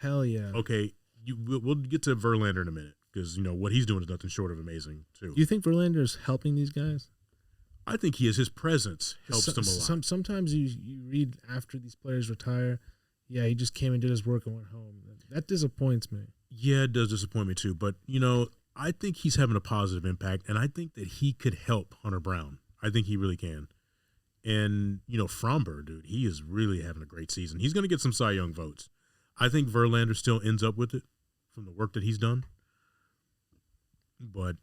hell yeah. Okay, we'll get to Verlander in a minute because what he's doing is nothing short of amazing too. Do you think Verlander is helping these guys? I think he is. His presence helps them a lot. Sometimes you read after these players retire, yeah, he just came and did his work and went home. That disappoints me. Yeah, it does disappoint me too. But I think he's having a positive impact, and I think that he could help Hunter Brown. I think he really can. And Fromber, dude, he is really having a great season. He's going to get some Cy Young votes. I think Verlander still ends up with it from the work that he's done. But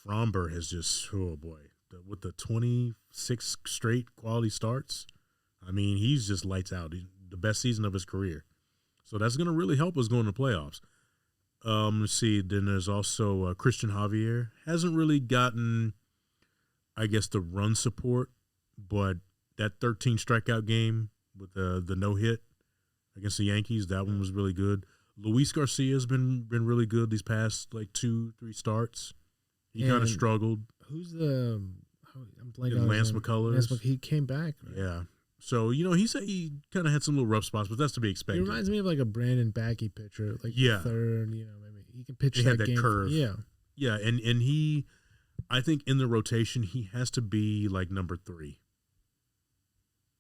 Fromber has just, oh boy, with the 26 straight quality starts, I mean, he's just lights out. He's the best season of his career. So that's going to really help us go in the playoffs. Let's see. Then there's also Christian Javier. Hasn't really gotten, I guess, the run support, but that 13 strikeout game with the no-hit against the Yankees, that one was really good. Luis Garcia's been really good these past, 2-3 starts. He kind of struggled. Who's the I'm blanking on Lance McCullers. He came back. Right? Yeah. So, he said he kind of had some little rough spots, but that's to be expected. He reminds me of a Brandon Backey pitcher, third, maybe he can pitch he that had that game. curve. Yeah. Yeah, and he, I think in the rotation, he has to be number 3.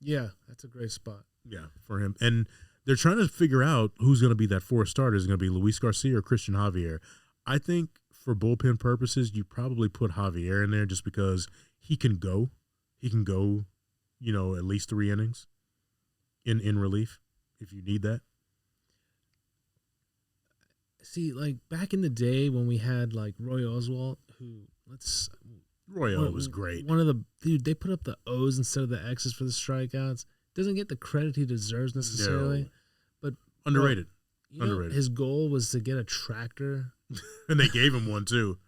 Yeah, that's a great spot. Yeah, for him. And they're trying to figure out who's going to be that 4th starter. Is it going to be Luis Garcia or Christian Javier? I think for bullpen purposes, you probably put Javier in there just because he can go. He can go, at least 3 innings in relief if you need that. See, back in the day when we had Roy Oswalt, Roy O was great. They put up the O's instead of the X's for the strikeouts. Doesn't get the credit he deserves necessarily, No. But Underrated. Underrated. His goal was to get a tractor, and they gave him one too.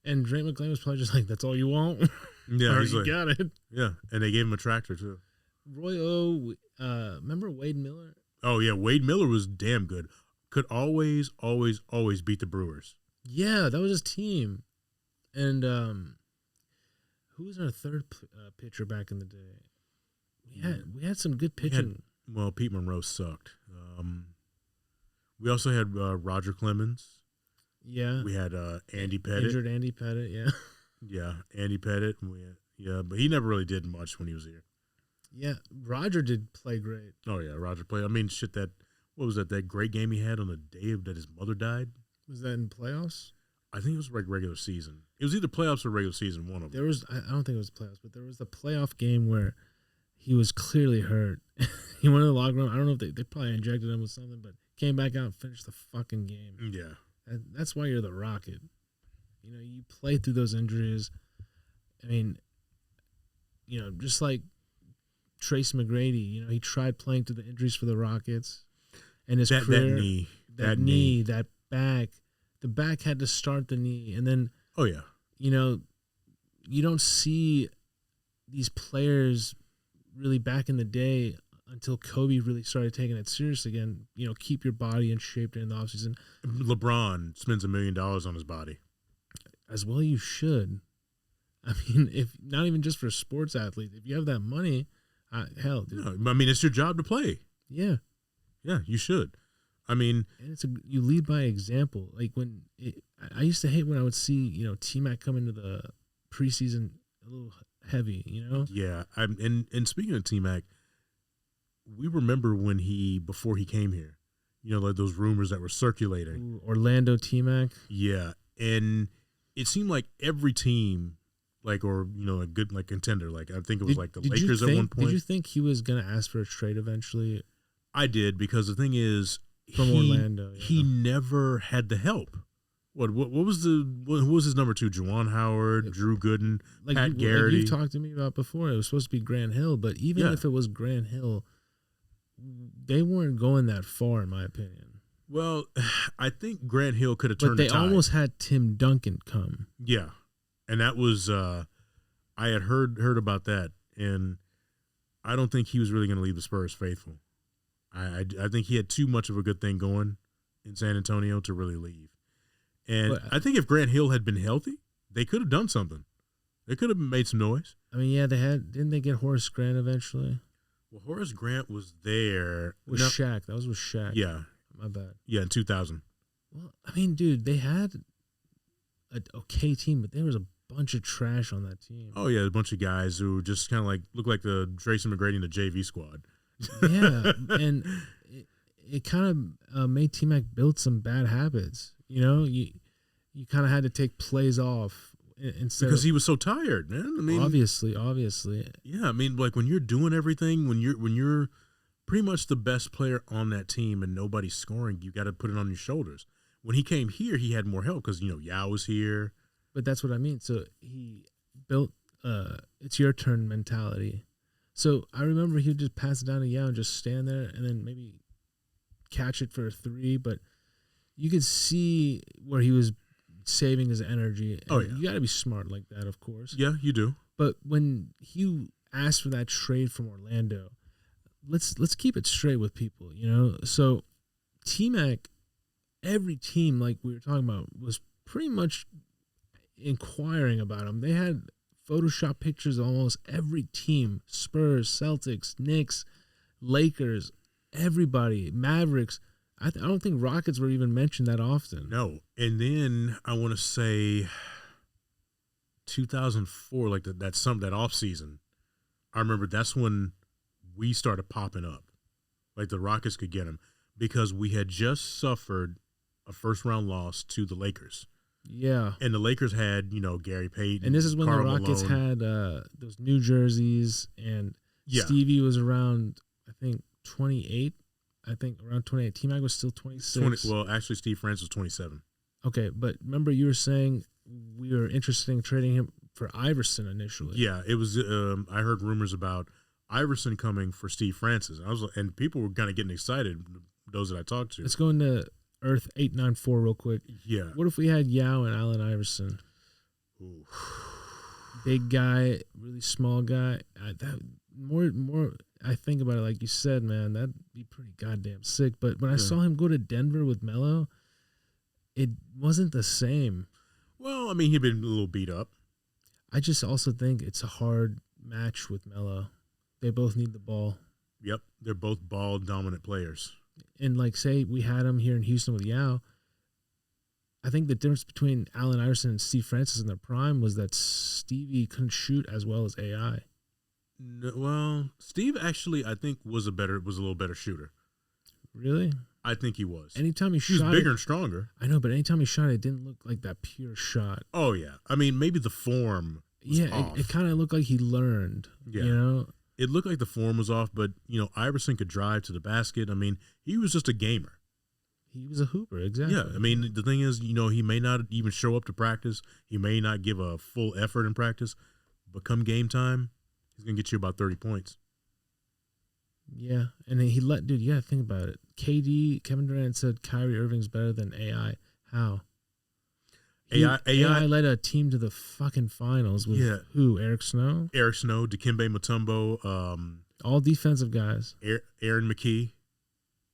And Drake McClain was probably just that's all you want. Yeah, he's got it. Yeah, and they gave him a tractor too. Roy O, remember Wade Miller? Oh yeah, Wade Miller was damn good. Could always beat the Brewers. Yeah, that was his team. And who was our third pitcher back in the day? We had some good pitching. Pete Monroe sucked. We also had Roger Clemens. Yeah. We had Andy Pettit. Injured Andy Pettit, yeah. Yeah, Andy Pettit. But he never really did much when he was here. Yeah, Roger did play great. Oh, yeah, Roger played. I mean, what was that great game he had on the day that his mother died? Was that in playoffs? I think it was regular season. It was either playoffs or regular season, one of them. I don't think it was playoffs, but there was the playoff game where he was clearly hurt. He went in the locker room. I don't know if they probably injected him with something, but came back out and finished the fucking game. Yeah. That's why you're the Rocket. You play through those injuries. I mean, just like Trace McGrady, he tried playing through the injuries for the Rockets. And his career, that knee, that back. The back had to start the knee. And then, oh, yeah. You don't see these players really back in the day until Kobe really started taking it serious again. Keep your body in shape during the offseason. LeBron spends $1 million on his body. As well you should. I mean, if not even just for sports athletes, if you have that money, hell, dude. No, I mean, it's your job to play. Yeah. Yeah, you should. I mean, and you lead by example. I used to hate when I would see, T-Mac come into the preseason a little heavy, Yeah, and speaking of T-Mac, we remember when before he came here, those rumors that were circulating. Ooh, Orlando T-Mac. Yeah, and it seemed like every team, a good contender. I think it was the Lakers at one point. Did you think he was going to ask for a trade eventually? I did, because the thing is, Orlando, yeah. He never had the help. What was who was his number 2? Juwan Howard, Drew Gooden, Pat Garrity. You talked to me about before. It was supposed to be Grant Hill, but even if it was Grant Hill, they weren't going that far, in my opinion. Well, I think Grant Hill could have turned the tide. But they almost had Tim Duncan come. Yeah, and that was I had heard about that, and I don't think he was really going to leave the Spurs faithful. I think he had too much of a good thing going in San Antonio to really leave. And I think if Grant Hill had been healthy, they could have done something. They could have made some noise. I mean, yeah, didn't they get Horace Grant eventually? Well, Horace Grant was there. Shaq. That was with Shaq. Yeah. My bad. Yeah, in 2000. Well, I mean, dude, they had an okay team, but there was a bunch of trash on that team. Oh yeah, a bunch of guys who just kind of like look like the Tracy McGrady and the JV squad. Yeah, and it kind of made T-Mac build some bad habits. You know, you kind of had to take plays off instead because he was so tired, man. I mean, obviously. Yeah, I mean, like when you're doing everything, when you're pretty much the best player on that team and nobody's scoring, you got to put it on your shoulders. When he came here, he had more help because Yao was here. But that's what I mean. So he built it's your turn mentality. So I remember he would just pass it down to Yao and just stand there and then maybe catch it for a 3. But you could see where he was saving his energy. And oh yeah, you got to be smart like that, of course. Yeah, you do. But when he asked for that trade from Orlando, let's keep it straight with people, So T-Mac, every team like we were talking about was pretty much inquiring about him. They had Photoshop pictures of almost every team: Spurs, Celtics, Knicks, Lakers, everybody, Mavericks. I don't think Rockets were even mentioned that often. No, and then I want to say 2004, like that off season. I remember that's when we started popping up, like the Rockets could get him because we had just suffered a first-round loss to the Lakers. Yeah. And the Lakers had, Gary Payton. And this is when Karl the Rockets Malone. had those new jerseys, and Stevie was around, I think, 28. I think around 28. T-Mac was still 26. Well, actually, Steve Francis was 27. Okay, but remember you were saying we were interested in trading him for Iverson initially. Yeah, it was. I heard rumors about Iverson coming for Steve Francis. And people were kind of getting excited, those that I talked to. Let's go into Earth 894 real quick. Yeah. What if we had Yao and Allen Iverson? Ooh. Big guy, really small guy. More. I think about it, like you said, man, that'd be pretty goddamn sick. But when I saw him go to Denver with Melo, it wasn't the same. Well, I mean, he'd been a little beat up. I just also think it's a hard match with Melo. They both need the ball. Yep, they're both ball-dominant players. And, like, say we had him here in Houston with Yao, I think the difference between Allen Iverson and Steve Francis in their prime was that Stevie couldn't shoot as well as AI. No, well, Steve actually, I think, was a little better shooter. Really? I think he was. Anytime he was shot, bigger and stronger. I know, but anytime he shot, it didn't look like that pure shot. Oh yeah, I mean, maybe the form was off. It kind of looked like he learned. Yeah, it looked like the form was off, but Iverson could drive to the basket. I mean, he was just a gamer. He was a hooper, exactly. Yeah, I mean, the thing is, he may not even show up to practice. He may not give a full effort in practice, but come game time, he's gonna get you about 30 points. Yeah, and then dude, you gotta think about it. Kevin Durant said Kyrie Irving's better than AI. How? AI led a team to the fucking finals with who? Eric Snow, Dikembe Mutombo, all defensive guys. Aaron McKee.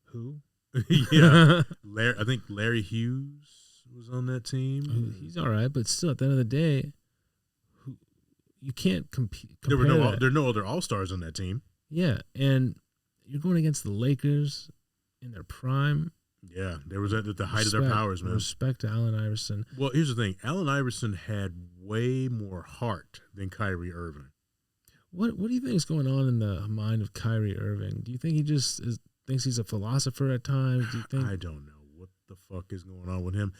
Who? Yeah, I think Larry Hughes was on that team. He's all right, but still, at the end of the day, you can't compete. There are no other All-Stars on that team. Yeah, and you're going against the Lakers in their prime. Yeah, there was at the height of their powers, man. Respect to Allen Iverson. Well, here's the thing. Allen Iverson had way more heart than Kyrie Irving. What do you think is going on in the mind of Kyrie Irving? Do you think he just thinks he's a philosopher at times? Do you think? I don't know what the fuck is going on with him.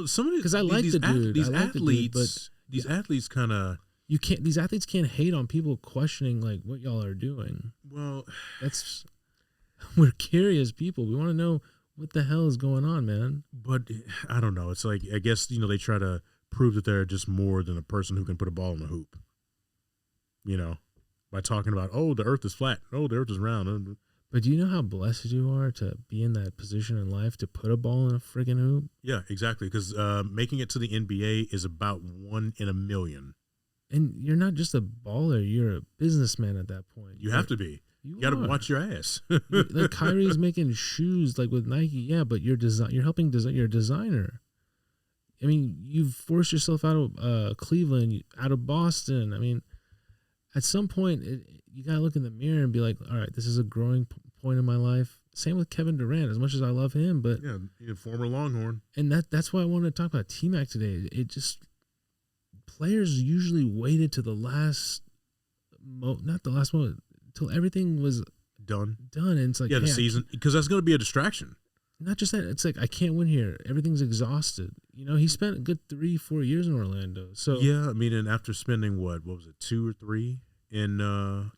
Some of these, because I like the dude. These athletes kind of. These athletes can't hate on people questioning like what y'all are doing. Well, we're curious people. We want to know what the hell is going on, man. But I don't know. It's like, I guess, they try to prove that they're just more than a person who can put a ball in a hoop. By talking about, the earth is flat. Oh, the earth is round. But do you know how blessed you are to be in that position in life to put a ball in a friggin' hoop? Yeah, exactly. Because making it to the NBA is about 1 in a million. And you're not just a baller; you're a businessman at that point. You have to be. You got to watch your ass. Like Kyrie's making shoes, like with Nike, but you're helping design. You're a designer. I mean, you've forced yourself out of Cleveland, out of Boston. I mean, at some point, you gotta look in the mirror and be like, "All right, this is a growing point in my life. Same with Kevin Durant, as much as I love him, but Yeah, former Longhorn. and that's why I wanted to talk about T-Mac today. It just players usually waited to the last not the last moment, till everything was Done. and it's like, Yeah, the hey, season, because that's going to be a distraction. not just that, it's like I can't win here. Everything's exhausted. You know, he spent a good 3-4 years in Orlando. So Yeah, I mean, and after spending what was it, 2 or 3 in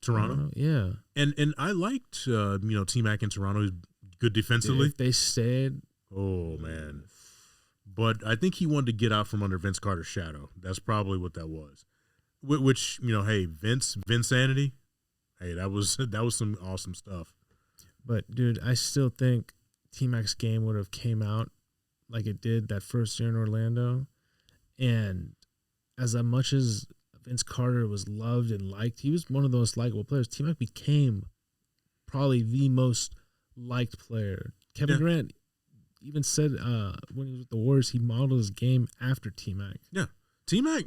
Toronto? Yeah. And I liked T-Mac in Toronto. He's good defensively. If they stayed, Oh man. But I think he wanted to get out from under Vince Carter's shadow. That's probably what that was. Which, hey, Vince Sanity. Hey, that was some awesome stuff. but dude, I still think T-Mac's game would have came out like it did that first year in Orlando. And as much as Vince Carter was loved and liked, he was one of those likable players. T-Mac became probably the most liked player. Kevin Durant even said when he was with the Warriors, he modeled his game after T-Mac. Yeah. T-Mac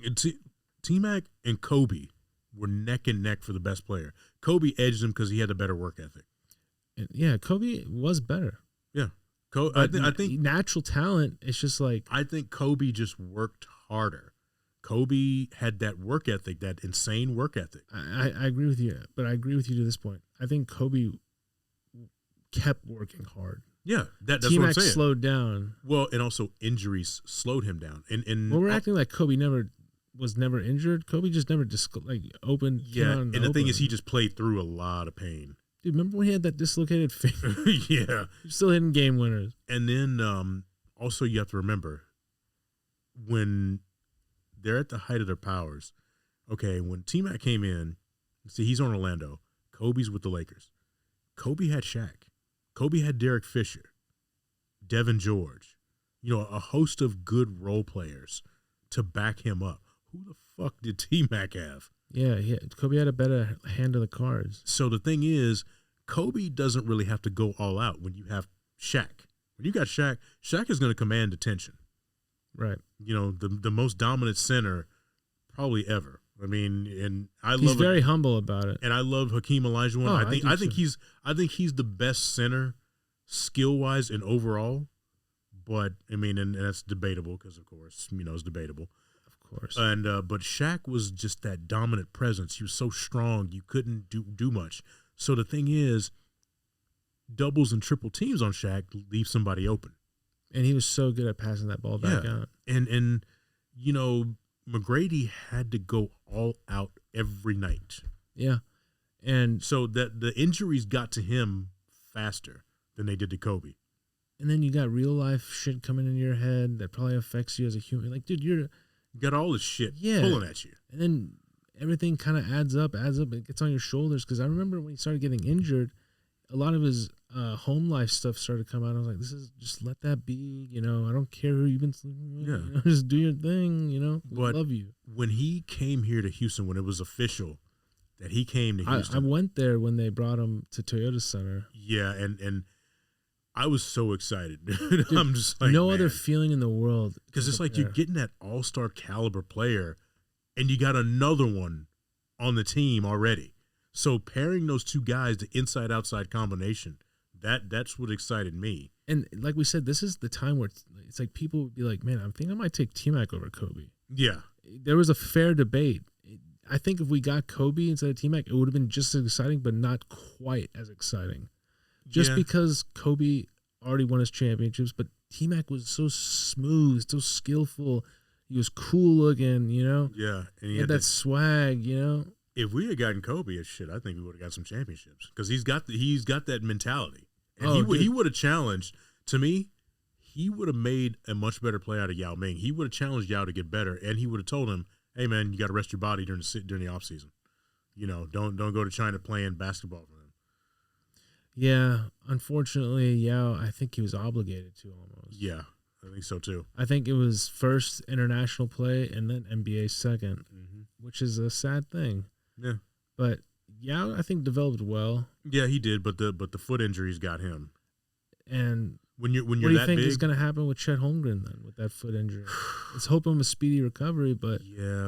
and Kobe were neck and neck for the best player. Kobe edged him because he had a better work ethic. And yeah, Kobe was better. Yeah. I think natural talent, it's just like, I think Kobe just worked harder. Kobe had that work ethic, that insane work ethic. I agree with you, but I agree with you to this point. I think Kobe kept working hard. Yeah, that's what I'm T-Mac saying. slowed down. Well, and also injuries slowed him down. And Well, we're acting like Kobe was never injured. Kobe just never opened. Yeah, and the thing is, he just played through a lot of pain. Dude, remember when he had that dislocated finger? Yeah. He's still hitting game winners. And then also you have to remember, when they're at the height of their powers, okay, when T-Mac came in, see, he's on Orlando. Kobe's with the Lakers. Kobe had Shaq. Kobe had Derek Fisher, Devin George, a host of good role players to back him up. Who the fuck did T-Mac have? Yeah, Kobe had a better hand of the cards. So the thing is, Kobe doesn't really have to go all out when you have Shaq. When you got Shaq is going to command attention. Right. The most dominant center probably ever. I mean, and he's very humble about it. And I love Hakeem Olajuwon. I think he's the best center skill wise and overall. But I mean, and that's debatable because of course, it's debatable. Of course. And but Shaq was just that dominant presence. He was so strong, you couldn't do much. So the thing is, doubles and triple teams on Shaq leave somebody open. And he was so good at passing that ball back out. And McGrady had to go all out every night. Yeah. And so that the injuries got to him faster than they did to Kobe. And then you got real life shit coming in your head that probably affects you as a human. Like, dude, you got all this shit pulling at you. And then everything kind of adds up. It gets on your shoulders. Because I remember when he started getting injured, a lot of his home life stuff started to come out. I was like, just let that be. I don't care who you've been sleeping with. Yeah. Just do your thing. We love you. When he came here to Houston, when it was official that he came to Houston. I went there when they brought him to Toyota Center. Yeah, and I was so excited. Dude, I'm just like, no other feeling in the world. Because it's like you're getting that all-star caliber player, and you got another one on the team already. So pairing those two guys, the inside-outside combination, that's what excited me. And like we said, this is the time where it's like people would be like, man, I think I might take T-Mac over Kobe. Yeah. There was a fair debate. I think if we got Kobe instead of T-Mac, it would have been just as exciting, but not quite as exciting. Just because Kobe already won his championships, but T-Mac was so smooth, so skillful. He was cool looking, Yeah. And he had that swag, If we had gotten Kobe as shit, I think we would have got some championships because he's got that mentality. And he would have challenged, to me, he would have made a much better play out of Yao Ming. He would have challenged Yao to get better, and he would have told him, hey, man, you got to rest your body during the offseason. Don't go to China playing basketball for them. Yeah, unfortunately, Yao, I think he was obligated to almost. Yeah, I think so too. I think it was first international play and then NBA second, which is a sad thing. Yeah. But Yao, I think, developed well. Yeah, he did, but the foot injuries got him. And when you're What do you that think big, is going to happen with Chet Holmgren then with that foot injury? Let's hope him a speedy recovery, but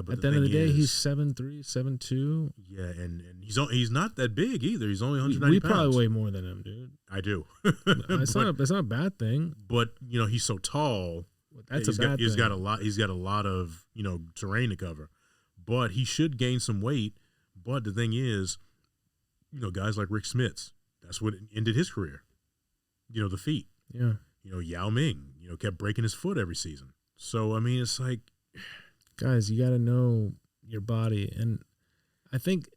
but at the end of the day, thing he's is, 7'3", 7'2". yeah, and he's not that big either. He's only We 190 pounds. probably weigh more than him, dude. I do. That's not a bad thing. But he's so tall. That's he's a bad thing. He's got a lot of terrain to cover, but he should gain some weight. But the thing is, guys like Rick Smits, that's what ended his career. The feet. Yeah. Yao Ming, kept breaking his foot every season. So I mean, it's like, guys, you got to know your body, and I think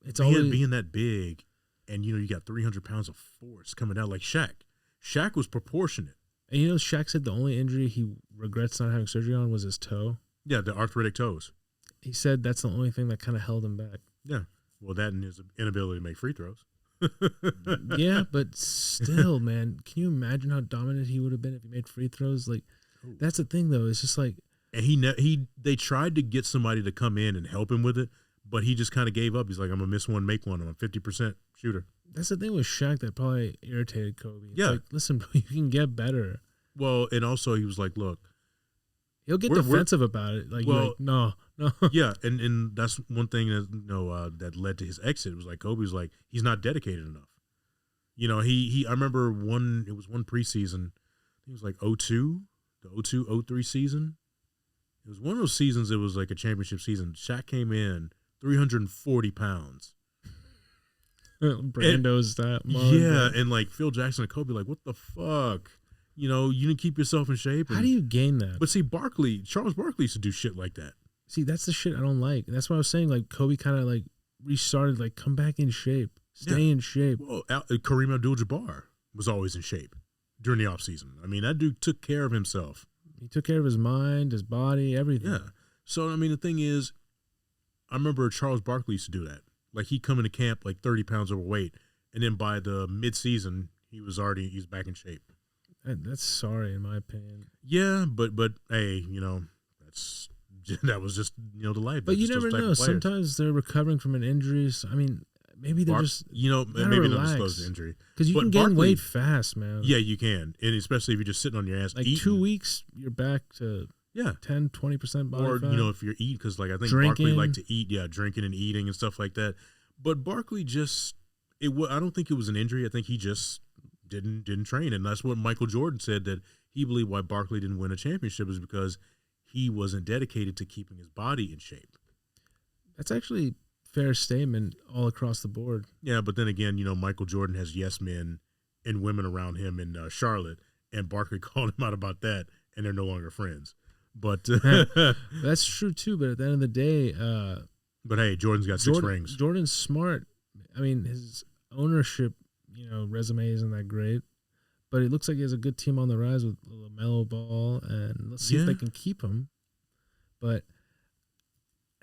it's always being that big, and you got 300 pounds of force coming out like Shaq. Shaq was proportionate. And Shaq said the only injury he regrets not having surgery on was his toe. Yeah, the arthritic toes. He said that's the only thing that kind of held him back. Yeah. Well, that and his inability to make free throws. Yeah, but still, man, can you imagine how dominant he would have been if he made free throws? Like, that's the thing, though. It's just like, and they tried to get somebody to come in and help him with it, but he just kind of gave up. He's like, I'm gonna miss one, make one. I'm a 50% shooter. That's the thing with Shaq that probably irritated Kobe. It's yeah, like, listen, bro, you can get better. Well, and also he was like, look, he'll get defensive about it. Like, no. Yeah, and that's one thing that that led to his exit. It was like Kobe was like, he's not dedicated enough. I remember it was one preseason. I think it was like 02, the 02-03 season. It was one of those seasons. It was like a championship season. Shaq came in 340 pounds. Brando's that. Yeah, and like Phil Jackson and Kobe, like, what the fuck? You didn't keep yourself in shape. How do you gain that? But see, Charles Barkley used to do shit like that. See, that's the shit I don't like. That's what I was saying. Like, Kobe kind of like restarted, like, come back in shape, stay in shape. Well, Kareem Abdul-Jabbar was always in shape during the offseason. I mean, that dude took care of himself. He took care of his mind, his body, everything. Yeah. So, I mean, the thing is, I remember Charles Barkley used to do that. Like, he'd come into camp like 30 pounds overweight, and then by the mid-season, he's back in shape. That's sorry, in my opinion. Yeah, but hey, that was just the life. But you never know. Sometimes they're recovering from an injury. So, I mean, maybe they're just maybe not disclosed injury because you can gain weight fast, man. Yeah, you can, and especially if you're just sitting on your ass. Like eating. 2 weeks, you're back to 10-20% body fat. Or if you're eating, because like I think Barkley liked to eat, drinking and eating and stuff like that. But Barkley I don't think it was an injury. I think he just didn't train, and that's what Michael Jordan said, that he believed why Barkley didn't win a championship is because he wasn't dedicated to keeping his body in shape. That's actually a fair statement all across the board. Yeah, but then again, Michael Jordan has yes men and women around him in Charlotte, and Barkley called him out about that, and they're no longer friends. But that's true too. But at the end of the day, but hey, Jordan's got 6 rings. Jordan's smart. I mean, his ownership, resume isn't that great, but it looks like he has a good team on the rise with LaMelo Ball, and let's see if they can keep him. But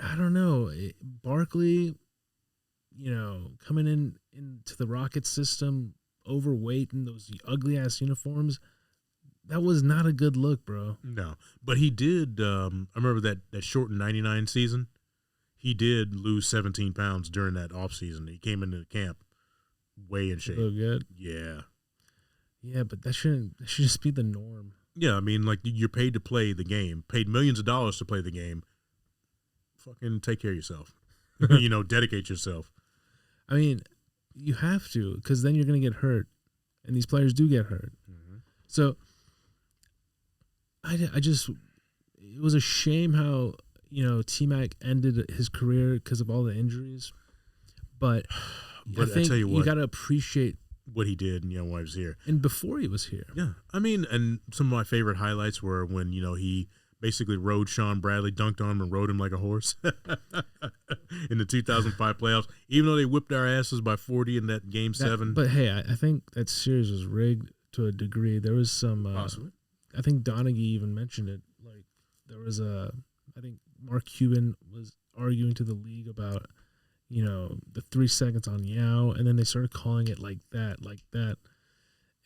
I don't know, Barkley, coming into the Rockets system, overweight in those ugly ass uniforms, that was not a good look, bro. No, but he did. I remember that shortened '99 season. He did lose 17 pounds during that off season. He came into camp way in shape. Look good. Yeah, but that should just be the norm. Yeah, I mean, like, you're paid to play the game, paid millions of dollars to play the game. Fucking take care of yourself. Dedicate yourself. I mean, you have to, because then you're going to get hurt, and these players do get hurt. Mm-hmm. So I just, it was a shame how, T-Mac ended his career because of all the injuries. But I think tell you what, you got to appreciate what he did, while he was here. And before he was here. Yeah. I mean, and some of my favorite highlights were when, he basically rode Sean Bradley, dunked on him and rode him like a horse in the 2005 playoffs, even though they whipped our asses by 40 in that Game 7. But, hey, I think that series was rigged to a degree. There was some possibly. I think Donaghy even mentioned it. Like, there was I think Mark Cuban was arguing to the league about, the 3 seconds on Yao, and then they started calling it like that.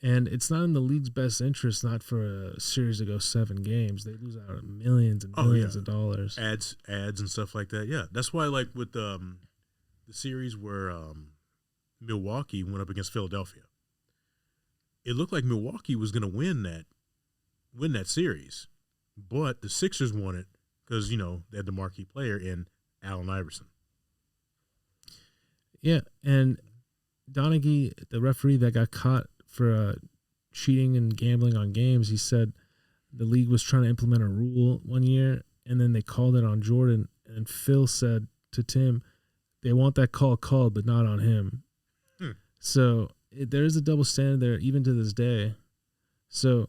And it's not in the league's best interest not for a series to go 7 games. They lose out millions and millions of dollars. Ads and stuff like that. Yeah, that's why, like, with the series where Milwaukee went up against Philadelphia, it looked like Milwaukee was going to win that series, but the Sixers won it because they had the marquee player in Allen Iverson. Yeah, and Donaghy, the referee that got caught for cheating and gambling on games, he said the league was trying to implement a rule one year, and then they called it on Jordan, and Phil said to Tim, they want that call called, but not on him. So there is a double standard there, even to this day. So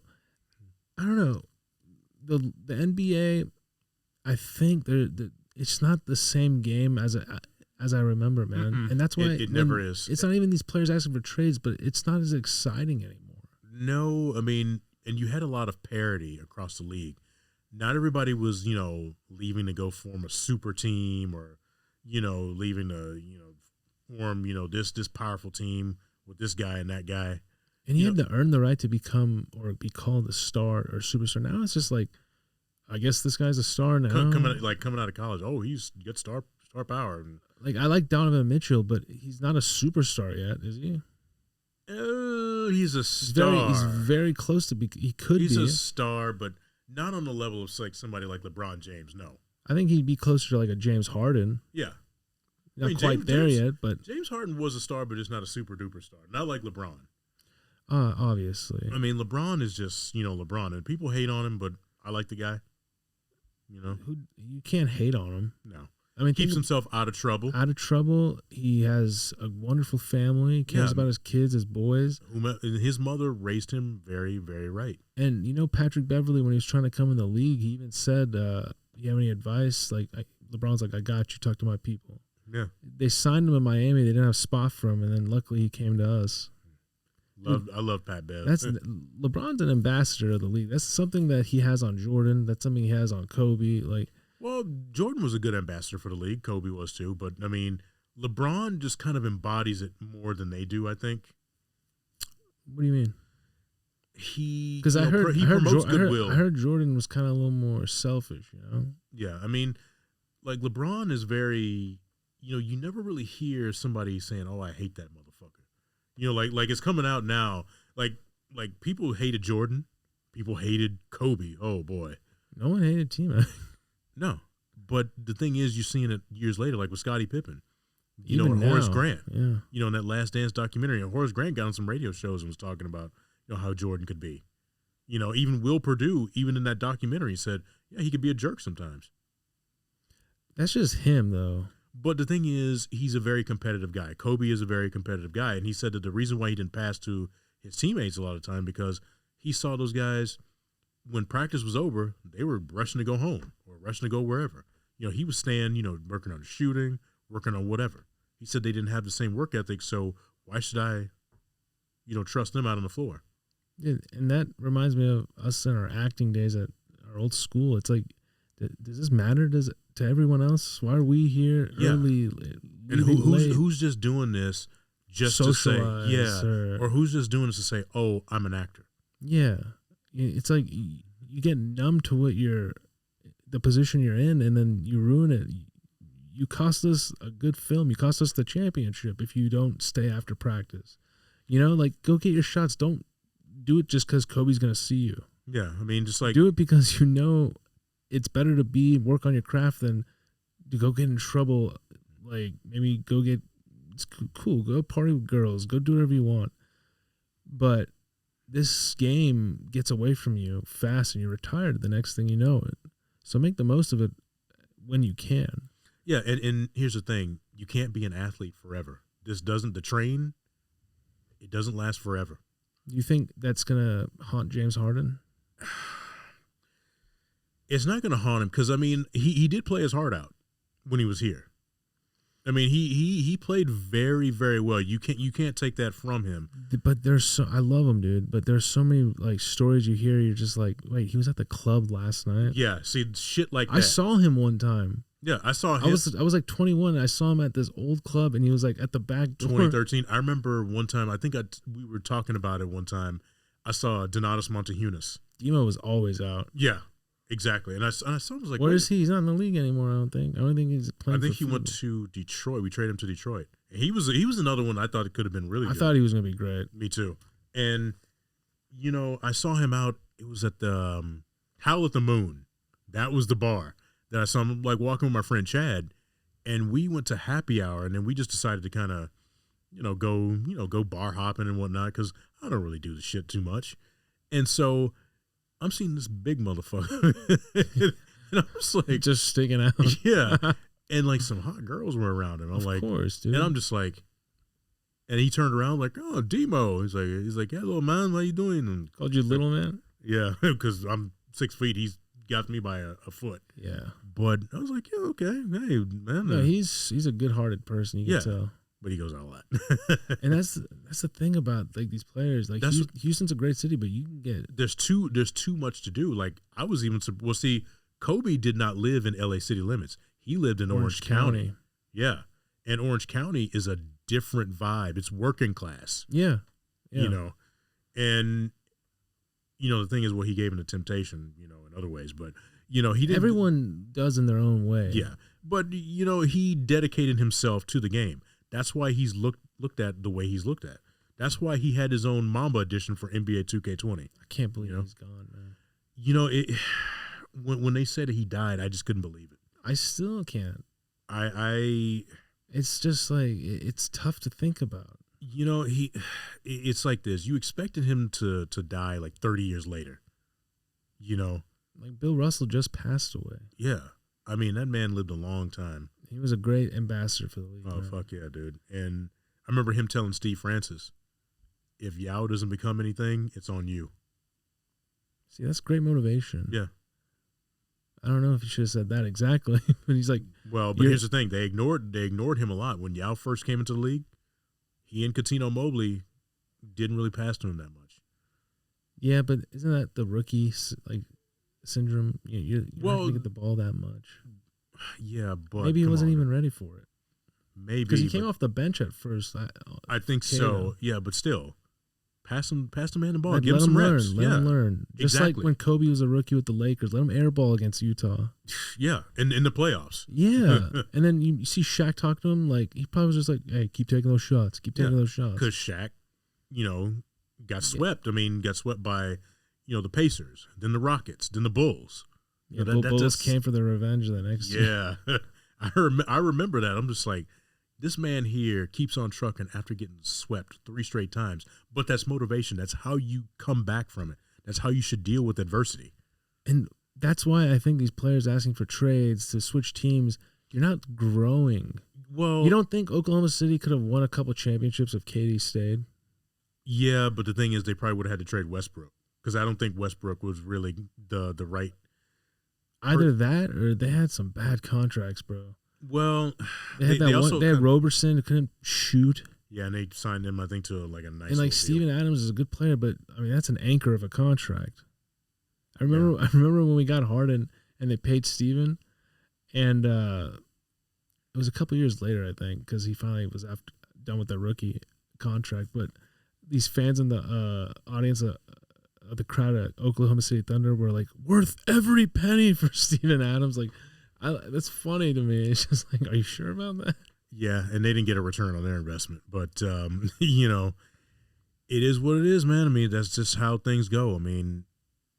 I don't know. The NBA, I think it's not the same game as I remember, man. Mm-mm. And that's why it never is. It's not even these players asking for trades, but it's not as exciting anymore. No, I mean, and you had a lot of parity across the league. Not everybody was, leaving to go form a super team or, leaving to, form, this powerful team with this guy and that guy. And you had to earn the right to become or be called a star or superstar. Now it's just like, I guess this guy's a star now. Coming out of college, he's got star power. And, like, I like Donovan Mitchell, but he's not a superstar yet, is he? He's a star. He's very close to be. He could be. He's a star, but not on the level of like somebody like LeBron James. No, I think he'd be closer to like a James Harden. Yeah, not quite there yet, but James Harden was a star, but just not a super duper star. Not like LeBron. Obviously. I mean, LeBron is just LeBron, and people hate on him, but I like the guy. You can't hate on him. No. I mean, keeps himself out of trouble. Out of trouble. He has a wonderful family. He cares about his kids, his boys. His mother raised him very, very right. And Patrick Beverley, when he was trying to come in the league, he even said, "You have any advice?" Like LeBron's like, "I got you. Talk to my people." Yeah. They signed him in Miami. They didn't have a spot for him, and then luckily he came to us. I love Pat Bev. LeBron's an ambassador of the league. That's something that he has on Jordan. That's something he has on Kobe. Well, Jordan was a good ambassador for the league. Kobe was too. But, I mean, LeBron just kind of embodies it more than they do, I think. What do you mean? He promotes goodwill. I heard Jordan was kind of a little more selfish, Yeah, I mean, like LeBron is very, you never really hear somebody saying, "Oh, I hate that motherfucker." Like it's coming out now. Like people hated Jordan. People hated Kobe. Oh, boy. No one hated T-Mac. No, but the thing is, you're seeing it years later, like with Scottie Pippen, and Horace Grant, in that Last Dance documentary. And Horace Grant got on some radio shows and was talking about, how Jordan could be. Even Will Perdue, even in that documentary, said, yeah, he could be a jerk sometimes. That's just him, though. But the thing is, he's a very competitive guy. Kobe is a very competitive guy, and he said that the reason why he didn't pass to his teammates a lot of the time because he saw those guys. When practice was over, they were rushing to go home or rushing to go wherever. He was staying, working on shooting, working on whatever. He said they didn't have the same work ethic, so why should I, trust them out on the floor? Yeah, and that reminds me of us in our acting days at our old school. It's like, does this matter to everyone else? Why are we here early? And who's just doing this just to say, or who's just doing this to say, oh, I'm an actor? Yeah. It's like you get numb to the position you're in, and then you ruin it. You cost us a good film. You cost us the championship if you don't stay after practice. Go get your shots. Don't do it just because Kobe's going to see you. Yeah, I mean, just like do it because it's better to work on your craft than to go get in trouble. Like maybe go get it's cool. Go party with girls. Go do whatever you want. But this game gets away from you fast and you're retired the next thing you know it. So make the most of it when you can. Yeah, and here's the thing. You can't be an athlete forever. It doesn't last forever. Do you think that's going to haunt James Harden? It's not going to haunt him because, I mean, he did play his heart out when he was here. I mean, he played very, very well. You can't take that from him. But I love him, dude. But there's so many stories you hear. You're just like, wait, he was at the club last night. Yeah, see shit like that. I saw him one time. Yeah, I saw him. I was like 21. And I saw him at this old club, and he was like at the back door. 2013. I remember one time. I think we were talking about it one time. I saw Donatas Montehunas. Demo was always out. Yeah. Exactly, and I saw him was like, where is he? He's not in the league anymore. I don't think he's playing. I think he went to Detroit. We traded him to Detroit. And he was another one I thought it could have been really good. I thought he was going to be great. Me too. And You know, I saw him out. It was at the Howl at the Moon. That was the bar that I saw him like walking with my friend Chad, and we went to happy hour, and then we just decided to kind of, go bar hopping and whatnot because I don't really do the shit too much, and so I'm seeing this big motherfucker, and I'm just like, just sticking out. yeah, and like some hot girls were around him. I'm Of like, course, dude. and I'm just like, and he turned around like, oh, Demo. He's like, yeah, little man, how you doing? And Called you little man? yeah, because I'm 6 feet. He's got me by a foot. Yeah. But I was like, yeah, okay, hey, man. No, he's a good-hearted person. You can tell. But he goes out a lot. And that's the thing about like these players. Like Houston's a great city, but you can get there's too much to do. Like I was even see, Kobe did not live in LA city limits. He lived in Orange County. Yeah, and Orange County is a different vibe. It's working class. Yeah. You know, and the thing is, what he gave into temptation. In other ways, but he didn't. Everyone does in their own way. Yeah, but he dedicated himself to the game. That's why he's looked at the way he's looked at. That's why he had his own Mamba edition for NBA 2K20. I can't believe he's gone, man. When they said he died, I just couldn't believe it. I still can't. I It's just like it's tough to think about. It's like this. You expected him to die like 30 years later. Like Bill Russell just passed away. Yeah. I mean, that man lived a long time. He was a great ambassador for the league. Oh, man. Fuck yeah, dude. And I remember him telling Steve Francis, if Yao doesn't become anything, it's on you. See, that's great motivation. Yeah. I don't know if he should have said that exactly, but he's like, well, but here's the thing: they ignored him a lot when Yao first came into the league. He and Coutinho Mobley didn't really pass to him that much. Yeah, but isn't that the rookie syndrome? You're not going to get the ball that much. Yeah, but maybe he wasn't even ready for it. Maybe because he came off the bench at first. I think so. Yeah, but still. Pass him the ball. Like, Give him some reps. Let him learn. Just like when Kobe was a rookie with the Lakers, let him airball against Utah. Yeah, in the playoffs. Yeah, and then you see Shaq talk to him like he probably was just like, "Hey, keep taking those shots. Keep taking those shots." Because Shaq, got swept. I mean, got swept by, the Pacers, then the Rockets, then the Bulls. Yeah, Bulls came for their revenge the next year. Yeah, I remember that. I'm just like, this man here keeps on trucking after getting swept 3 straight times. But that's motivation. That's how you come back from it. That's how you should deal with adversity. And that's why I think these players asking for trades to switch teams, you're not growing. Well, you don't think Oklahoma City could have won a couple championships if KD stayed? Yeah, but the thing is they probably would have had to trade Westbrook because I don't think Westbrook was really the right. Either that or they had some bad contracts, bro. Well, they had Roberson who couldn't shoot. Yeah, and they signed him, I think, to like a nice. And like Steven Adams is a good player, but I mean that's an anchor of a contract. I remember when we got Harden and they paid Steven, and it was a couple years later, I think, because he finally was done with the rookie contract. But these fans in the audience of the crowd at Oklahoma City Thunder were like, worth every penny for Steven Adams. Like, that's funny to me. It's just like, are you sure about that? Yeah, and they didn't get a return on their investment. But, it is what it is, man. I mean, that's just how things go. I mean,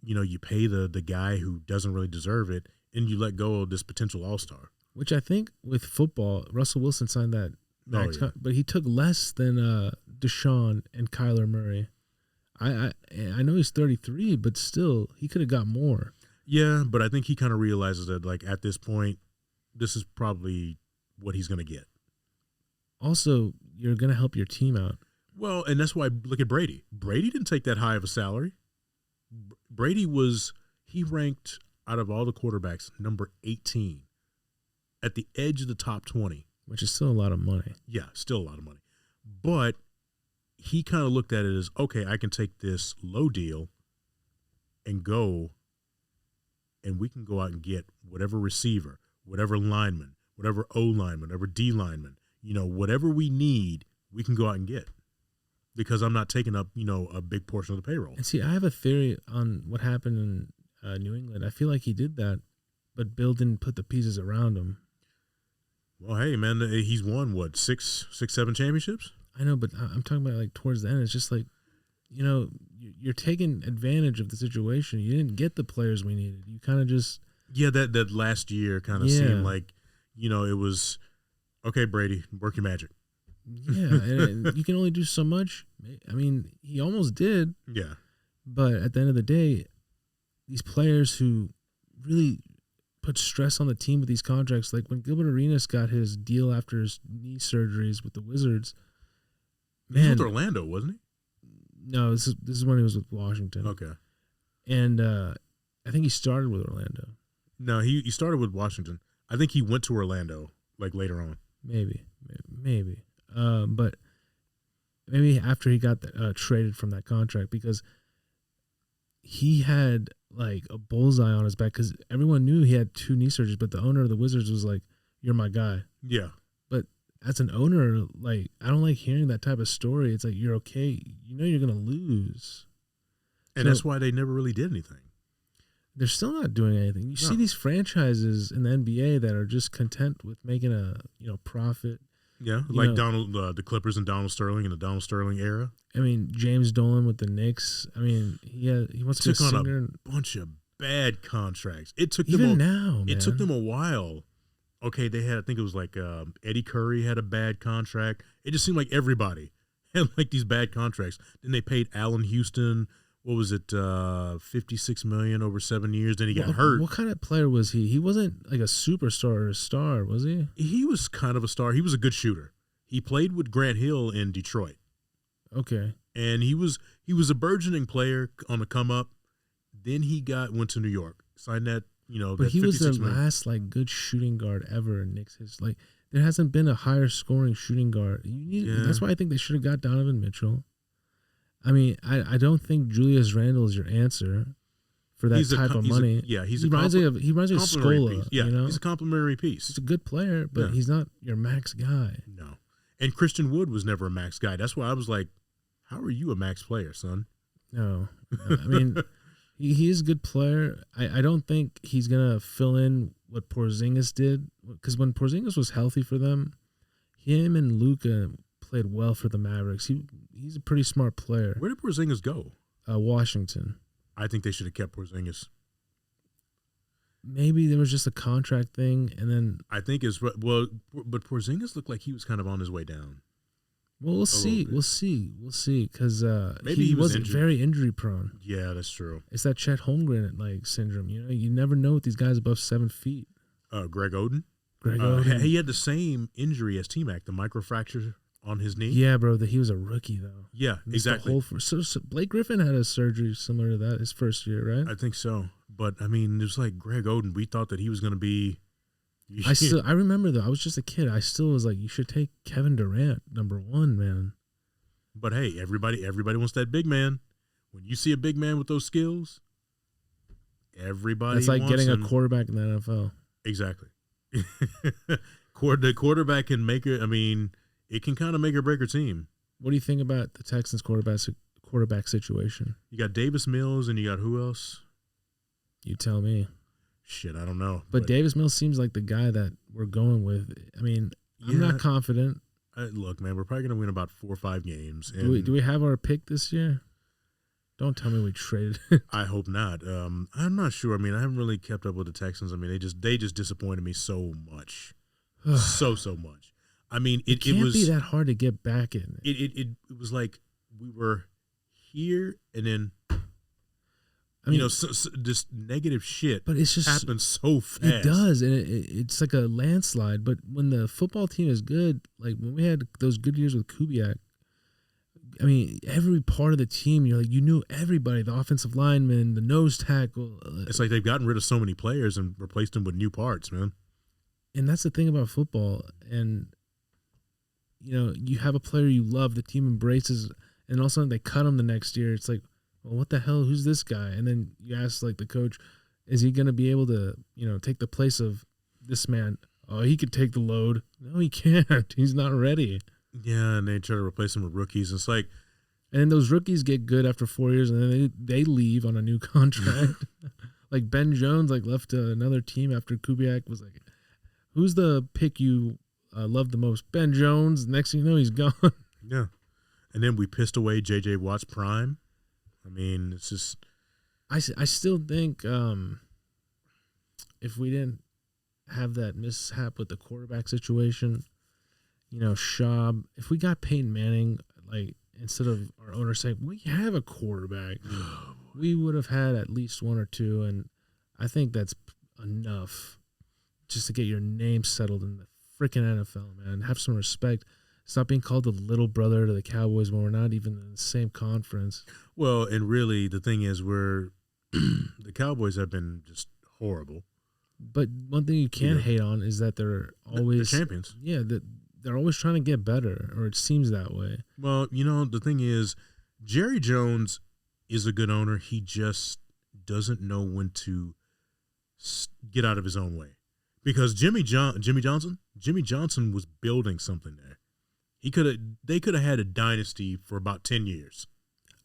you pay the guy who doesn't really deserve it, and you let go of this potential all-star. Which I think with football, Russell Wilson signed that max but he took less than Deshaun and Kyler Murray. I know he's 33, but still, he could have got more. Yeah, but I think he kind of realizes that, like, at this point, this is probably what he's going to get. Also, you're going to help your team out. Well, and that's why, look at Brady. Brady didn't take that high of a salary. Brady he ranked, out of all the quarterbacks, number 18 at the edge of the top 20. Which is still a lot of money. Yeah, still a lot of money. But he kind of looked at it as, okay, I can take this low deal and go, and we can go out and get whatever receiver, whatever lineman, whatever O lineman, whatever D lineman, whatever we need, we can go out and get. Because I'm not taking up, a big portion of the payroll. And see, I have a theory on what happened in New England. I feel like he did that, but Bill didn't put the pieces around him. Well, hey, man, he's won, 6, 7 championships? I know, but I'm talking about like towards the end. It's just like you're taking advantage of the situation. You didn't get the players we needed. You kind of just that last year kind of seemed like, it was, okay, Brady, work your magic. Yeah, and you can only do so much. I mean, he almost did. Yeah. But at the end of the day, these players who really put stress on the team with these contracts, like when Gilbert Arenas got his deal after his knee surgeries with the Wizards. He was with Orlando, wasn't he? No, this is when he was with Washington. Okay. And I think he started with Orlando. No, he started with Washington. I think he went to Orlando like later on. Maybe. But maybe after he got traded from that contract, because he had like a bullseye on his back, because everyone knew he had 2 knee surgeries, but the owner of the Wizards was like, "You're my guy." Yeah. But as an owner, like, I don't like hearing that type of story. It's like, you're okay. You're going to lose. And that's why they never really did anything. They're still not doing anything. You see these franchises in the NBA that are just content with making a profit. Yeah, like the Clippers and Donald Sterling in the Donald Sterling era. I mean, James Dolan with the Knicks. I mean, he wants to be a singer. On a bunch of bad contracts. It took them It took them a while. Okay, they had, I think it was like Eddie Curry had a bad contract. It just seemed like everybody had like these bad contracts. Then they paid Allen Houston, what was it, $56 million over 7 years. Then he got hurt. What kind of player was he? He wasn't like a superstar or a star, was he? He was kind of a star. He was a good shooter. He played with Grant Hill in Detroit. Okay. And he was a burgeoning player on the come up. Then he went to New York, signed that. But he was the last like good shooting guard ever in Knicks. Like, there hasn't been a higher scoring shooting guard. That's why I think they should have got Donovan Mitchell. I mean, I don't think Julius Randle is your answer for that type of money. He reminds me of Scola. Yeah, he's a complimentary piece. He's a good player, but he's not your max guy. No, and Christian Wood was never a max guy. That's why I was like, how are you a max player, son? No. I mean. He is a good player. I don't think he's going to fill in what Porzingis did, because when Porzingis was healthy for them, him and Luka played well for the Mavericks. He's a pretty smart player. Where did Porzingis go? Washington. I think they should have kept Porzingis. Maybe there was just a contract thing, and then I think but Porzingis looked like he was kind of on his way down. Well, we'll see, because maybe he wasn't very injury prone. Yeah, that's true. It's that Chet Holmgren like syndrome. You never know with these guys above 7 feet. Greg Oden. He had the same injury as T-Mac, the microfracture on his knee. Yeah, bro. He was a rookie though. Yeah, exactly. So Blake Griffin had a surgery similar to that his first year, right? I think so. But I mean, it was like Greg Oden. We thought that he was going to be. I remember though. I was just a kid. I still was like, you should take Kevin Durant #1, man. But hey, everybody wants that big man. When you see a big man with those skills, everybody. It's like wants getting him. a quarterback in the NFL. Exactly. The quarterback can make it. I mean, it can kind of make or break a team. What do you think about the Texans quarterback situation? You got Davis Mills, and you got who else? You tell me. Shit, I don't know. But Davis Mills seems like the guy that we're going with. I mean, I'm not confident. Look, man, we're probably going to win about 4 or 5 games. And do we have our pick this year? Don't tell me we traded. I hope not. I'm not sure. I mean, I haven't really kept up with the Texans. I mean, they just disappointed me so much, so much. I mean, it can't be that hard to get back in. It was like we were here and then. I mean, this negative shit, but it's just happens so fast. It does, and it's like a landslide. But when the football team is good, like when we had those good years with Kubiak, I mean, every part of the team, you knew everybody, the offensive lineman, the nose tackle. It's like they've gotten rid of so many players and replaced them with new parts, man. And that's the thing about football. And, you have a player you love, the team embraces, and all of a sudden they cut him the next year. It's like, well, what the hell? Who's this guy? And then you ask like the coach, is he going to be able to, take the place of this man? Oh, he could take the load. No, he can't. He's not ready. Yeah, and they try to replace him with rookies. It's like, and then those rookies get good after 4 years, and then they leave on a new contract. Like Ben Jones, left to another team after Kubiak was like, who's the pick you love the most? Ben Jones. Next thing you know, he's gone. Yeah. And then we pissed away J.J. Watt's prime. I mean, it's just. I still think if we didn't have that mishap with the quarterback situation, Schaub, if we got Peyton Manning, like instead of our owner saying, we have a quarterback, we would have had at least one or two. And I think that's enough just to get your name settled in the freaking NFL, man. Have some respect. Stop being called the little brother to the Cowboys when we're not even in the same conference. Well, and really, the thing is, the Cowboys have been just horrible. But one thing you can't hate on is that they're always they're champions. Yeah, they're always trying to get better, or it seems that way. Well, the thing is, Jerry Jones is a good owner. He just doesn't know when to get out of his own way. Because Jimmy Johnson was building something there. They could have had a dynasty for about 10 years.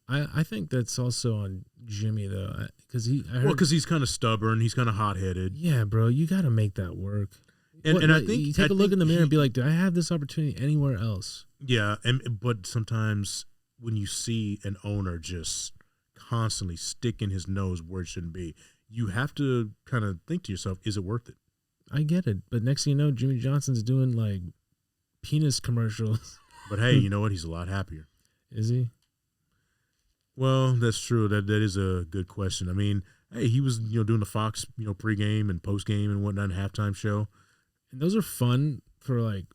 I think that's also on Jimmy though, because he's kind of stubborn, he's kind of hot-headed. Yeah, bro, you got to make that work. And I think you take a look in the mirror and be like, do I have this opportunity anywhere else? Yeah, but sometimes when you see an owner just constantly sticking his nose where it shouldn't be, you have to kind of think to yourself, is it worth it? I get it, but next thing you know, Jimmy Johnson's doing like penis commercials. But hey, you know what? He's a lot happier. Is he? Well, that's true. That is a good question. I mean, hey, he was doing the Fox pregame and postgame and whatnot, halftime show. And those are fun for like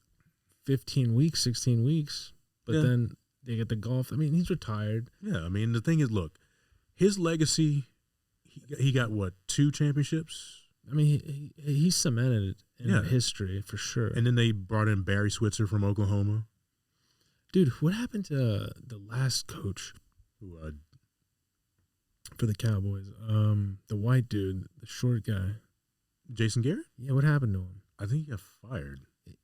15 weeks, 16 weeks. But then they get the golf. I mean, he's retired. Yeah, I mean, the thing is, look, his legacy, he got, what, 2 championships? I mean, he cemented it in history for sure. And then they brought in Barry Switzer from Oklahoma. Dude, what happened to the last coach for the Cowboys? The white dude, the short guy. Jason Garrett? Yeah, what happened to him? I think he got fired.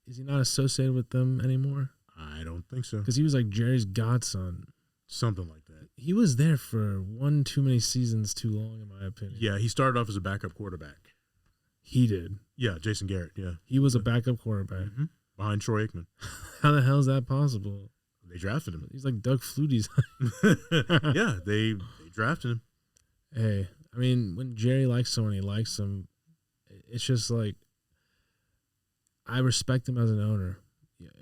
Is he not associated with them anymore? I don't think so. Because he was like Jerry's godson. Something like that. He was there for one too many seasons too long, in my opinion. Yeah, he started off as a backup quarterback. He did. Yeah, Jason Garrett, yeah. He was a backup quarterback. Mm-hmm. Behind Troy Aikman. How the hell is that possible? They drafted him. He's like Doug Flutie's. Yeah, they drafted him. Hey, I mean, when Jerry likes someone, he likes them. It's just like, I respect him as an owner.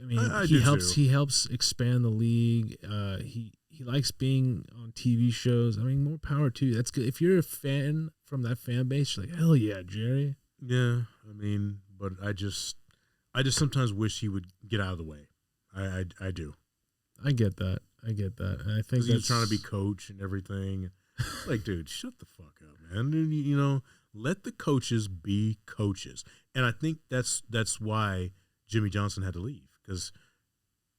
I mean, he helps expand the league. He likes being on TV shows. I mean, more power to you. That's good. If you're a fan from that fan base, you're like, hell yeah, Jerry. Yeah, I mean, but I just sometimes wish he would get out of the way. I do. I get that. And I think he was trying to be coach and everything. Like, dude, shut the fuck up, man. Let the coaches be coaches. And I think that's why Jimmy Johnson had to leave, because,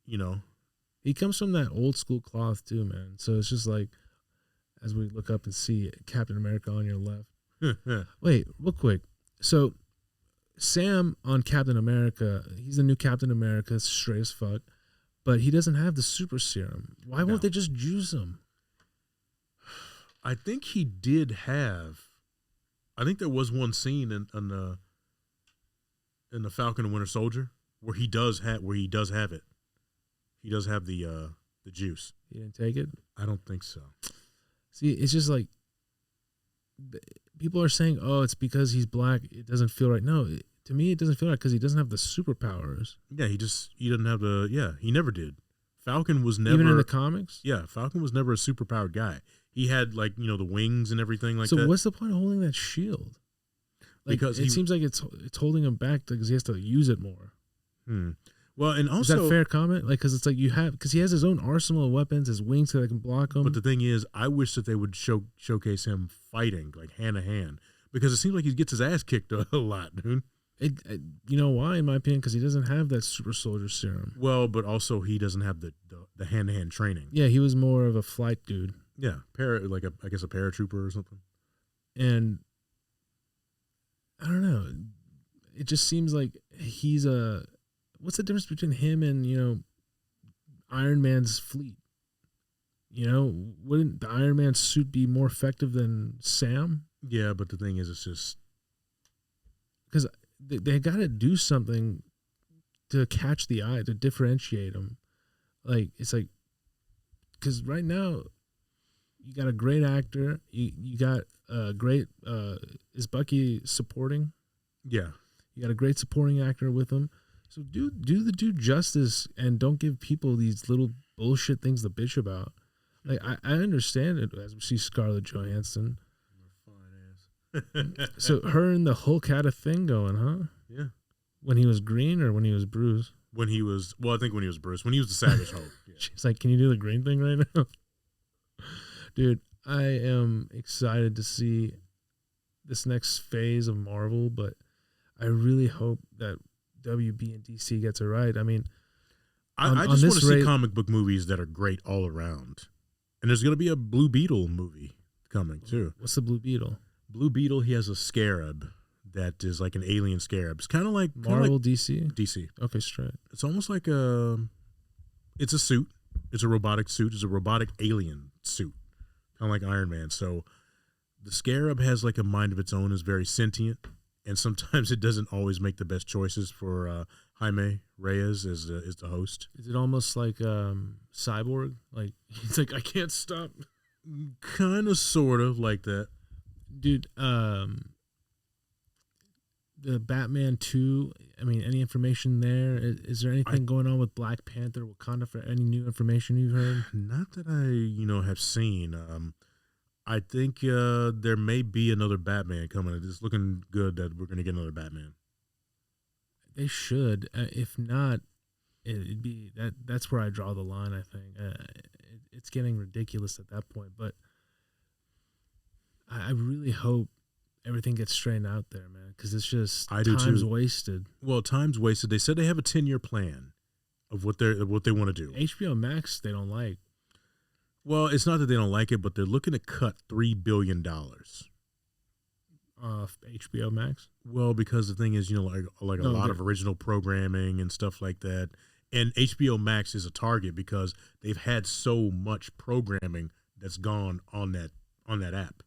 he comes from that old school cloth too, man. So it's just like, as we look up and see Captain America on your left. Wait, real quick. So Sam on Captain America, he's the new Captain America, straight as fuck, but he doesn't have the super serum. Why won't they just juice him? I think he did have. I think there was one scene in the Falcon and Winter Soldier where he does have it. He does have the juice. He didn't take it? I don't think so. See, it's just like people are saying, "Oh, it's because he's black. It doesn't feel right." No, to me, it doesn't feel right because he doesn't have the superpowers. Yeah, he doesn't have the. Yeah, he never did. Falcon was never even in the comics. Yeah, Falcon was never a superpowered guy. He had the wings and everything like that. So what's the point of holding that shield? Because it seems like it's holding him back because he has to use it more. Well, and also, is that a fair comment? Because it's like because he has his own arsenal of weapons, his wings that can block him. But the thing is, I wish that they would showcase him fighting hand to hand, because it seems like he gets his ass kicked a lot, dude. You know why? In my opinion, because he doesn't have that super soldier serum. Well, but also he doesn't have the hand to hand training. Yeah, he was more of a flight dude. Yeah, I guess a paratrooper or something. And I don't know. It just seems like he's what's the difference between him and, Iron Man's fleet? Wouldn't the Iron Man suit be more effective than Sam? Yeah, but the thing is, it's just because they got to do something to catch the eye, to differentiate them. Like, it's like because right now you got a great actor. You got a great is Bucky supporting? Yeah. You got a great supporting actor with him. So do the dude justice and don't give people these little bullshit things to bitch about. Like I understand it as we see Scarlett Johansson. So her and the Hulk had a thing going, huh? Yeah. When he was green or when he was Bruce? When he was, well, I think when he was Bruce, when he was the Savage Hulk. Yeah. She's like, "Can you do the green thing right now?" Dude, I am excited to see this next phase of Marvel, but I really hope that WB and DC gets it right. I mean, I just want to see comic book movies that are great all around. And there's going to be a Blue Beetle movie coming, too. What's the Blue Beetle? Blue Beetle, he has a scarab that is like an alien scarab. It's kind of like Marvel, DC? DC. Okay, straight. It's almost like it's a suit. It's a robotic suit. It's a robotic alien suit, kind of like Iron Man. So the scarab has like a mind of its own, is very sentient, and sometimes it doesn't always make the best choices for Jaime Reyes is the host. Is it almost like Cyborg? Like he's like, I can't stop. Kind of, sort of like that. Dude, the Batman 2, I mean, any information there? Is there anything going on with Black Panther, Wakanda, for any new information you've heard? Not that I, have seen. I think there may be another Batman coming. It's looking good that we're going to get another Batman. They should. If not, it'd be that's where I draw the line, I think. It's getting ridiculous at that point, but I really hope everything gets straightened out there, man, because it's just time's wasted. Well, time's wasted. They said they have a 10-year plan of what they want to do. HBO Max, they don't like. Well, it's not that they don't like it, but they're looking to cut $3 billion off HBO Max. Well, because the thing is, like a lot of original programming and stuff like that, and HBO Max is a target because they've had so much programming that's gone on that app.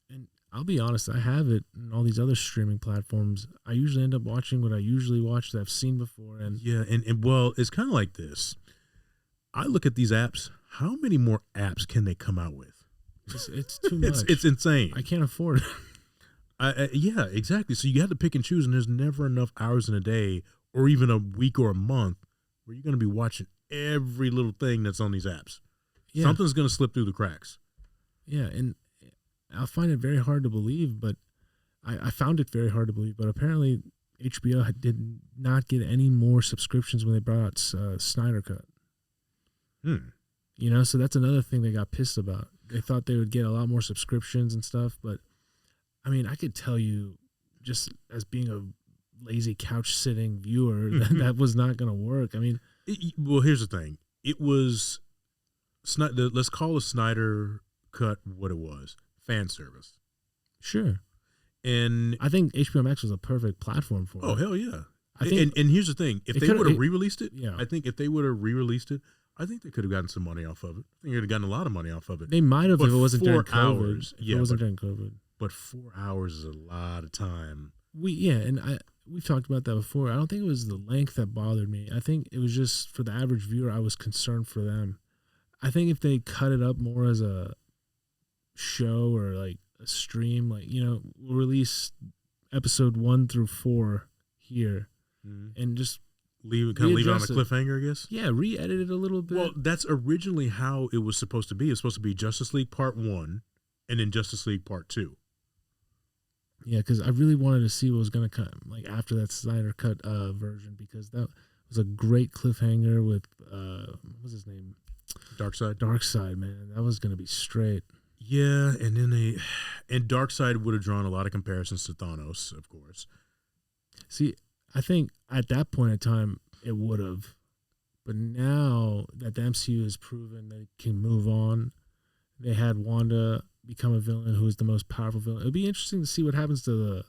And I'll be honest, I have it in all these other streaming platforms. I usually end up watching what I usually watch that I've seen before. And yeah, and well, it's kind of like this. I look at these apps. How many more apps can they come out with? It's too much. It's insane. I can't afford it. Yeah, exactly. So you have to pick and choose, and there's never enough hours in a day or even a week or a month where you're going to be watching every little thing that's on these apps. Yeah. Something's going to slip through the cracks. Yeah, and I find it very hard to believe, but I found it very hard to believe. But apparently HBO did not get any more subscriptions when they brought out Snyder Cut. So that's another thing they got pissed about. They thought they would get a lot more subscriptions and stuff, but I mean, I could tell you, just as being a lazy couch sitting viewer, that was not going to work. I mean, well, here's the thing: it was let's call a Snyder Cut what it was, fan service. Sure, and I think HBO Max was a perfect platform for it. Oh hell yeah! And here's the thing: if they would have re-released it, yeah. I think if they would have re-released it, I think they could have gotten some money off of it. I think they would have gotten a lot of money off of it. They might have if it wasn't during COVID. Hours, it wasn't during COVID. But 4 hours is a lot of time. We've talked about that before. I don't think it was the length that bothered me. I think it was just for the average viewer, I was concerned for them. I think if they cut it up more as a show or like a stream, like, we'll release episode 1 through 4 here and just leave it on a cliffhanger, I guess. Yeah, re-edit it a little bit. Well, that's originally how it was supposed to be. It's supposed to be Justice League Part 1 and then Justice League Part 2. Yeah, because I really wanted to see what was going to come like after that Snyder Cut version, because that was a great cliffhanger with what was his name? Darkseid, man. That was going to be straight. Yeah, and then Darkseid would have drawn a lot of comparisons to Thanos, of course. See, I think at that point in time it would have, but now that the MCU has proven they can move on, they had Wanda become a villain who is the most powerful villain. It'll be interesting to see what happens to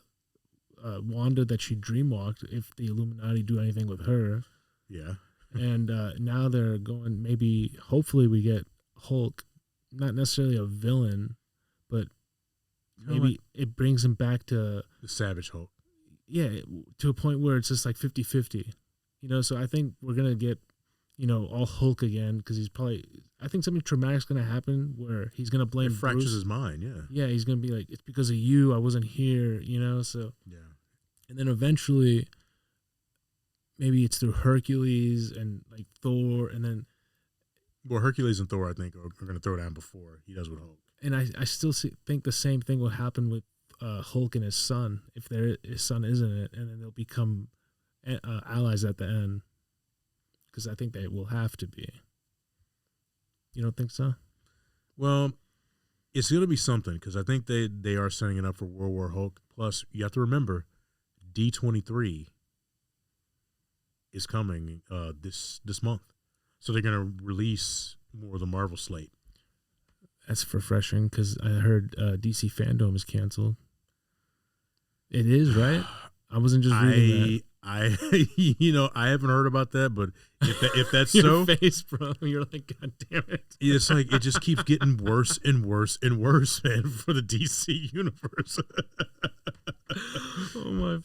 the Wanda that she dreamwalked if the Illuminati do anything with her. Yeah. And now they're going, hopefully we get Hulk, not necessarily a villain, but maybe it brings him back to the Savage Hulk. Yeah, to a point where it's just like 50-50. So I think we're going to get all Hulk again because he's probably. I think something traumatic's gonna happen where he's gonna blame It fractures Bruce. his mind. Yeah. Yeah, he's gonna be like, it's because of you. I wasn't here. So. Yeah. And then eventually, maybe it's through Hercules and like Thor, and then. Well, Hercules and Thor, I think, are going to throw down before he does with Hulk. And I still think the same thing will happen with Hulk and his son if his son isn't it, and then they'll become allies at the end. Because I think they will have to be. You don't think so? Well, it's going to be something because I think they are setting it up for World War Hulk. Plus, you have to remember, D23 is coming this month, so they're going to release more of the Marvel slate. That's refreshing because I heard DC Fandom is canceled. It is, right? I wasn't just reading that. I haven't heard about that, but if that's Your so, face, bro, you're like, God damn it! it's like it just keeps getting worse and worse and worse, man, for the DC universe. Oh my!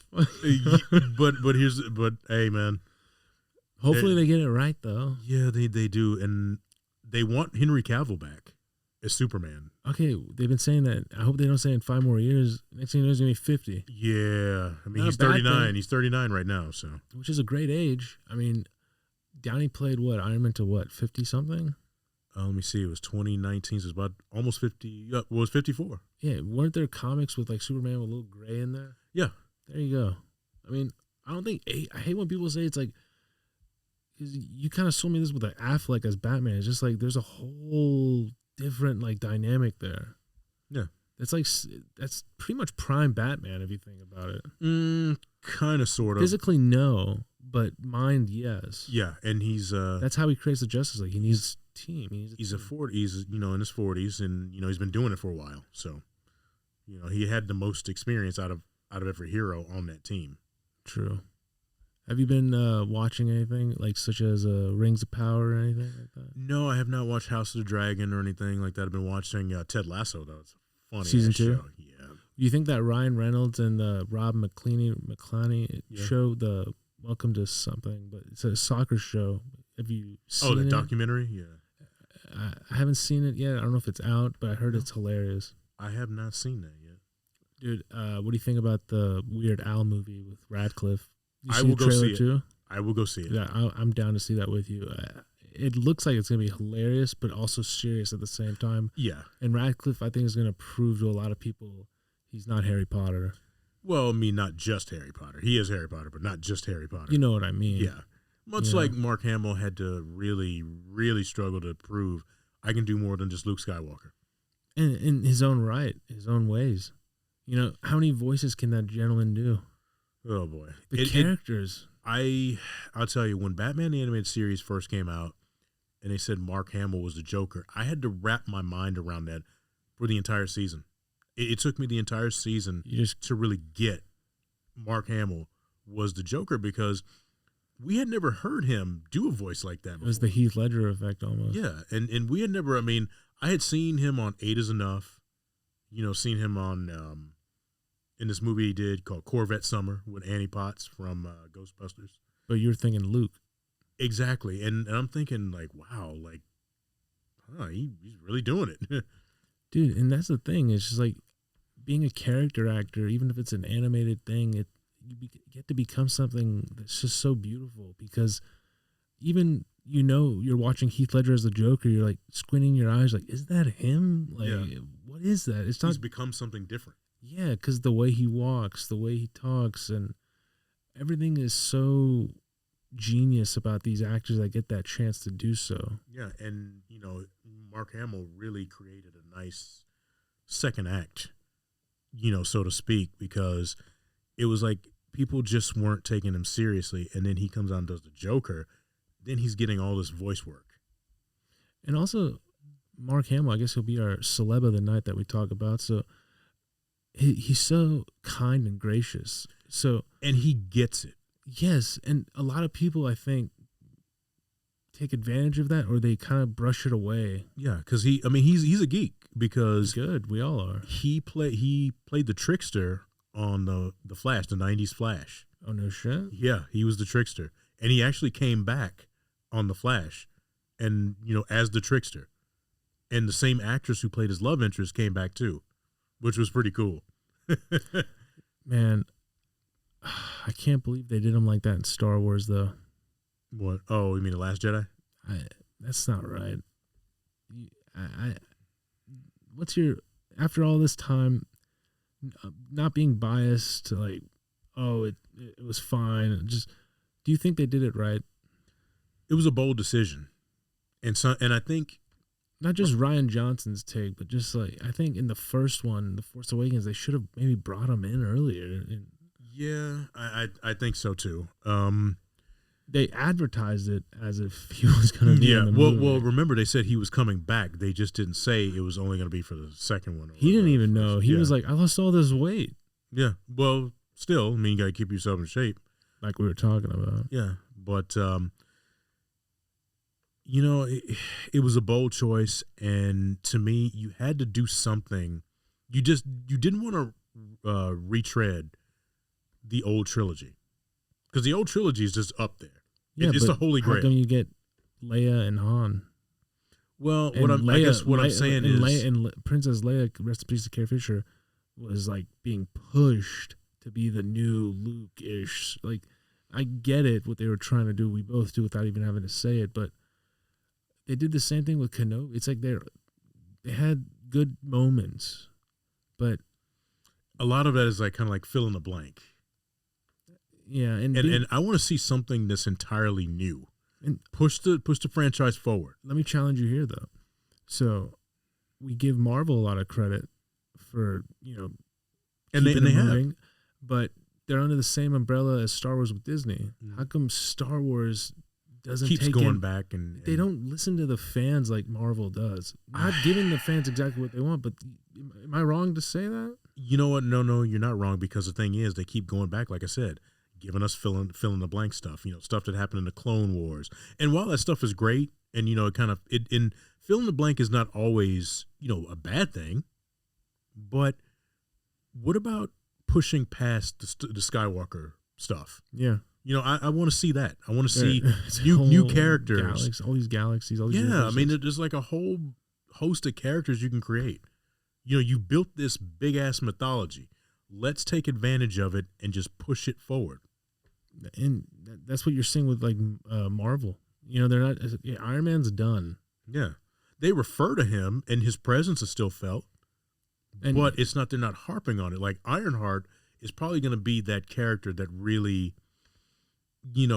but hey, man. Hopefully they get it right though. Yeah, they do, and they want Henry Cavill back as Superman. Okay, they've been saying that. I hope they don't say in 5 more years. Next thing you know, he's gonna be 50. Yeah, I mean Not he's a bad 39. thing. He's 39 right now, so Which is a great age. I mean, Downey played what? Iron Man to what? 50 something? let me see. It was 2019, so it's about almost 50. Yeah, well, it was 54. Yeah, weren't there comics with like Superman with a little gray in there? Yeah, There you go. I mean, I don't think I hate when people say it's like, because you kind of sold me this with like Affleck as Batman. It's just like there's a whole different like dynamic there. Yeah. That's pretty much prime Batman if you think about it. kind of, sort of. Physically, no, but mind, yes. Yeah, and he's That's how he creates the Justice League. He needs a team. he's a 40. He's in his 40s, and he's been doing it for a while. So, he had the most experience out of every hero on that team. True. Have you been watching anything like such as Rings of Power or anything like that? No, I have not watched House of the Dragon or anything like that. I've been watching Ted Lasso though. It's a funny Season ass 2? show. Yeah. Do you think that Ryan Reynolds and Rob McClany Yeah. show the Welcome to Something, but it's a soccer show. Have you seen the it? documentary? Yeah. I haven't seen it yet. I don't know if it's out, but I heard it's hilarious. I have not seen that yet. Dude, what do you think about the Weird Al movie with Radcliffe? You I see will the go trailer see it. too? I will go see it. Yeah, I'm down to see that with you. It looks like it's going to be hilarious, but also serious at the same time. Yeah. And Radcliffe, I think, is going to prove to a lot of people he's not Harry Potter. Well, I mean, not just Harry Potter. He is Harry Potter, but not just Harry Potter. You know what I mean? Yeah. Much Yeah. like Mark Hamill had to really, really struggle to prove I can do more than just Luke Skywalker. And in his own right, his own ways. How many voices can that gentleman do? Oh boy. The characters. I'll tell you, when Batman the Animated Series first came out and they said Mark Hamill was the Joker, I had to wrap my mind around that for the entire season. It took me the entire season to really get Mark Hamill was the Joker because we had never heard him do a voice like that before. It was the Heath Ledger effect almost. Yeah, and we had never, I had seen him on 8 is Enough, seen him on, in this movie he did called Corvette Summer with Annie Potts from Ghostbusters. But you're thinking Luke. Exactly, and I'm thinking like, wow, he's really doing it. Dude, and that's the thing. It's just like being a character actor, even if it's an animated thing, you get to become something that's just so beautiful because even you're watching Heath Ledger as the Joker, you're like squinting your eyes like, is that him? Like, Yeah. What is that? It's not. He's become something different. Yeah, because the way he walks, the way he talks, and everything is so genius about these actors that get that chance to do so. Yeah, and Mark Hamill really created a nice second act, so to speak, because it was like people just weren't taking him seriously, and then he comes out and does the Joker, then he's getting all this voice work. And also, Mark Hamill, I guess he'll be our celeb of the night that we talk about. So he's so kind and gracious. And he gets it. Yes, and a lot of people, I think, take advantage of that, or they kind of brush it away. Yeah, because he's a geek because Good, we all are. he played the trickster on the Flash, the 90s Flash. Oh no shit. Yeah, he was the trickster, and he actually came back on The Flash, and as the Trickster, and the same actress who played his love interest came back too, which was pretty cool. Man, I can't believe they did him like that in Star Wars, though. What? Oh, you mean The Last Jedi? That's not right. What's your, after all this time, not being biased to like, oh, it was fine. Just, do you think they did it right? It was a bold decision, and I think not just Rian Johnson's take, but just like I think in the first one, The Force Awakens, they should have maybe brought him in earlier. Yeah, I think so too. They advertised it as if he was going to be in the movie. Well, remember they said he was coming back. They just didn't say it was only going to be for the second one. He didn't even know. He was like, I lost all this weight. Yeah. Well, still, I mean, you got to keep yourself in shape, like we were talking about. Yeah, but it was a bold choice, and to me, you had to do something. You didn't want to retread the old trilogy, because the old trilogy is just up there. Yeah, it's the holy grail. How come you get Leia and Han? Well, and I'm saying is Princess Leia, rest in peace to Carrie Fisher, was like being pushed to be the new Luke-ish. Like, I get it, what they were trying to do. We both do without even having to say it, but they did the same thing with Kenobi. It's like they had good moments, but a lot of that is like kind of like fill in the blank. Yeah, and I want to see something that's entirely new and push the franchise forward. Let me challenge you here, though. So we give Marvel a lot of credit for and they have, but they're under the same umbrella as Star Wars with Disney. Mm-hmm. How come Star Wars doesn't keeps going back and they don't listen to the fans like Marvel does? Not giving the fans exactly what they want, but am I wrong to say that? You know what? No, you're not wrong, because the thing is, they keep going back. Like I said, giving us fill in the blank stuff. Stuff that happened in the Clone Wars, and while that stuff is great, and it fill in the blank is not always a bad thing, but what about pushing past the Skywalker stuff? Yeah. I want to see that. I want to see new characters. All these galaxies, all these universes. I mean, there's like a whole host of characters you can create. You built this big-ass mythology. Let's take advantage of it and just push it forward. And that's what you're seeing with, like, Marvel. They're not – Iron Man's done. Yeah. They refer to him, and his presence is still felt, but it's not – they're not harping on it. Like, Ironheart is probably going to be that character that really –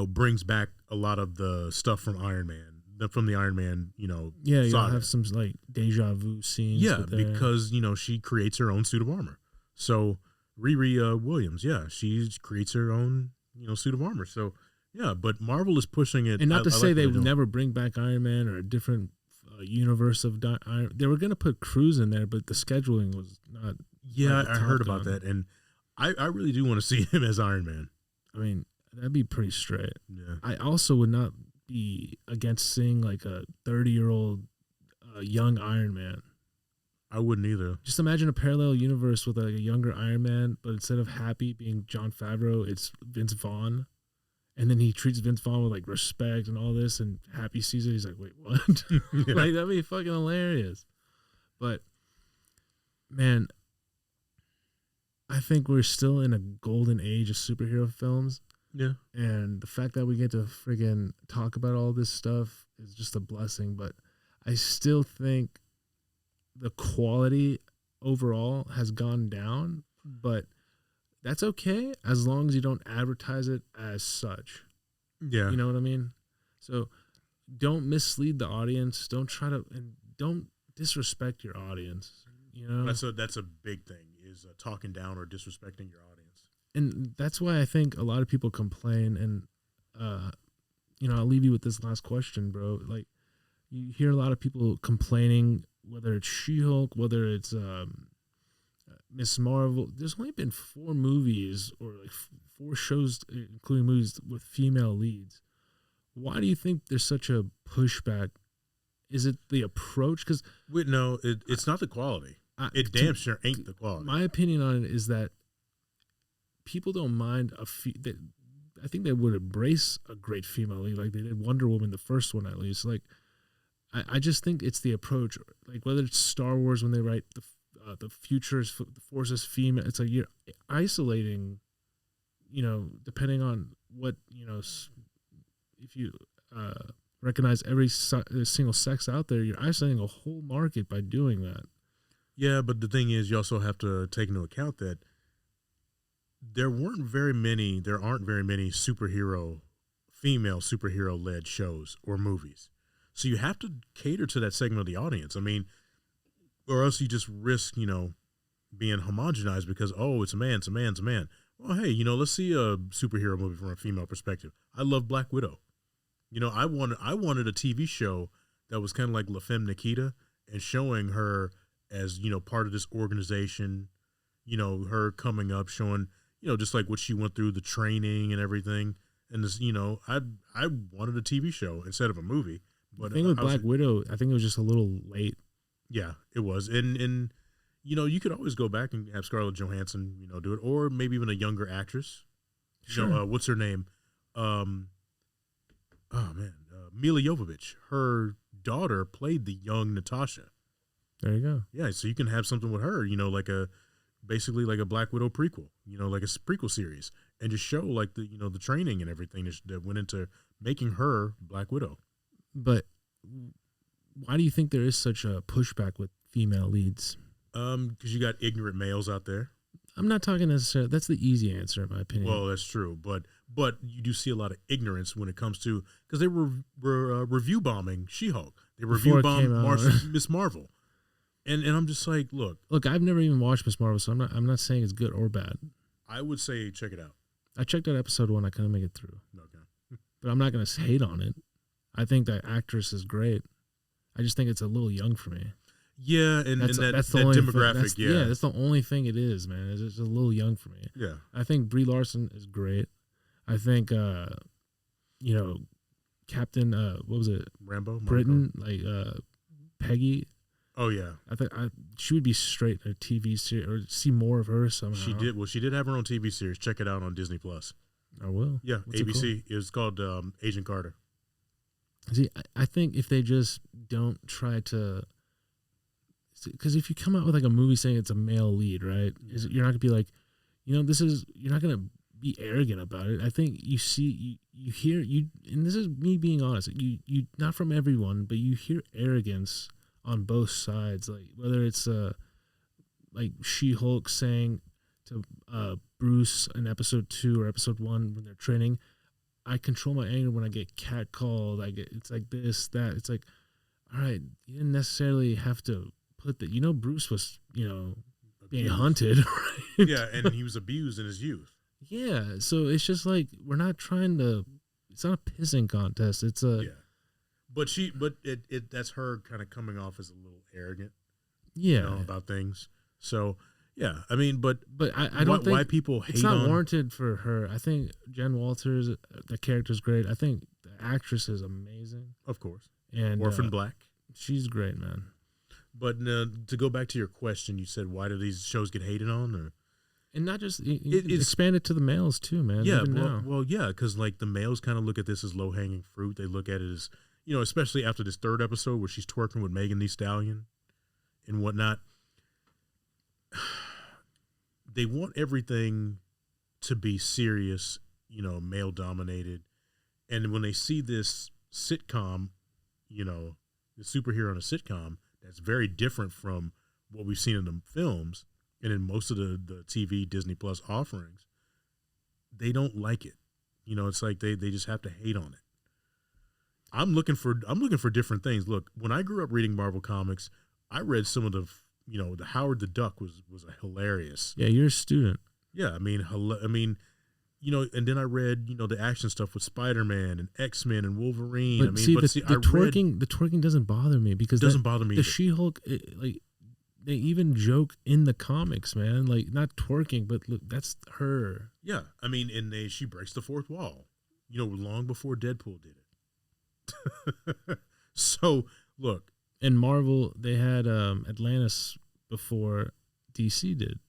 brings back a lot of the stuff from Iron Man, from the Iron Man, yeah, you'll have some like deja vu scenes. Yeah, because she creates her own suit of armor. So Riri Williams, yeah, she creates her own suit of armor. So yeah, but Marvel is pushing it, and not to say they would never bring back Iron Man or a different universe of Iron. They were going to put Cruise in there, but the scheduling was not. Yeah, I heard about that, and I really do want to see him as Iron Man. I mean, that'd be pretty straight. Yeah. I also would not be against seeing like a 30-year-old young Iron Man. I wouldn't either. Just imagine a parallel universe with like a younger Iron Man, but instead of Happy being Jon Favreau, it's Vince Vaughn. And then he treats Vince Vaughn with like respect and all this, and Happy sees it. He's like, wait, what? Yeah. Like, that'd be fucking hilarious. But, man, I think we're still in a golden age of superhero films. Yeah. And the fact that we get to friggin' talk about all this stuff is just a blessing. But I still think the quality overall has gone down. But that's okay as long as you don't advertise it as such. Yeah. You know what I mean? So don't mislead the audience. Don't try to, and don't disrespect your audience. That's a big thing, is talking down or disrespecting your audience. And that's why I think a lot of people complain. And, I'll leave you with this last question, bro. Like, you hear a lot of people complaining, whether it's She-Hulk, whether it's Miss Marvel. There's only been 4 movies or like 4 shows, including movies with female leads. Why do you think there's such a pushback? Is it the approach? Because no, it's not the quality. It damn sure ain't the quality. My opinion on it is that people don't mind I think they would embrace a great female lead like they did Wonder Woman, the first one at least. Like, I just think it's the approach. Like whether it's Star Wars when they write the futures, the Force is female. It's like you're isolating, depending on what if you recognize every single sex out there, you're isolating a whole market by doing that. Yeah, but the thing is, you also have to take into account that there aren't very many female superhero led shows or movies. So you have to cater to that segment of the audience. I mean, or else you just risk, being homogenized because, oh, it's a man. Well, hey, let's see a superhero movie from a female perspective. I love Black Widow. I wanted a TV show that was kind of like La Femme Nikita and showing her as, part of this organization, her coming up, showing, just like what she went through, the training and everything. And this, I wanted a TV show instead of a movie. But the thing with Black Widow, I think it was just a little late. Yeah, it was. And you could always go back and have Scarlett Johansson, do it, or maybe even a younger actress. Sure. What's her name? Mila Jovovich. Her daughter played the young Natasha. There you go. Yeah, so you can have something with her, basically like a Black Widow prequel, like a prequel series, and just show like the training and everything that went into making her Black Widow. But why do you think there is such a pushback with female leads? Because you got ignorant males out there. I'm not talking necessarily. That's the easy answer, in my opinion. Well, that's true, but you do see a lot of ignorance when it comes to because they were review bombing She-Hulk. They review bombed Miss Marvel, and I'm just like, look, I've never even watched Miss Marvel, so I'm not saying it's good or bad. I would say check it out. I checked out episode 1. I couldn't make it through. Okay, but I'm not going to hate on it. I think that actress is great. I just think it's a little young for me. Yeah, that's the demographic. That's the only thing it is, man. It's just a little young for me. Yeah, I think Brie Larson is great. I think, Captain, what was it? Rambo, Britain, like Peggy. Oh yeah, I think she would be straight in a TV series or see more of her somehow. She did. Well, she did have her own TV series. Check it out on Disney Plus. I will. Yeah, What's ABC. It's called Agent Carter. See, I think if they just don't try to, because if you come out with like a movie saying it's a male lead, right? You're not gonna be like, you're not gonna be arrogant about it. I think you hear, and this is me being honest. You not from everyone, but you hear arrogance on both sides. Like whether it's like She-Hulk saying to Bruce in episode 2 or episode 1 when they're training, I control my anger when I get catcalled. It's like this, that. It's like, all right, you didn't necessarily have to put that. Bruce was, being hunted, right? Yeah, and he was abused in his youth. Yeah, so it's just like we're not trying to. It's not a pissing contest. It's a but that's her kind of coming off as a little arrogant. Yeah, about things. So. Yeah, I mean, but I don't think why people hate. It's not warranted for her. I think Jen Walters, the character's great. I think the actress is amazing. Of course, and Orphan Black, she's great, man. But to go back to your question, you said why do these shows get hated on, or and not just expand it to the males too, man. Yeah, yeah, because like the males kind of look at this as low hanging fruit. They look at it as especially after this 3rd episode where she's twerking with Megan Thee Stallion and whatnot. They want everything to be serious, male dominated. And when they see this sitcom, the superhero in a sitcom, that's very different from what we've seen in the films and in most of the TV Disney Plus offerings, they don't like it. It's like they just have to hate on it. I'm looking for different things. Look, when I grew up reading Marvel comics, I read some of the the Howard the Duck was a hilarious. Yeah, you're a student. Yeah, I mean, and then I read, the action stuff with Spider-Man and X-Men and Wolverine. But the twerking doesn't bother me because it doesn't bother me. The She-Hulk, like they even joke in the comics, man. Like not twerking, but look, that's her. Yeah, I mean, and she breaks the 4th wall. Long before Deadpool did it. So look. In Marvel, they had Atlantis before DC did.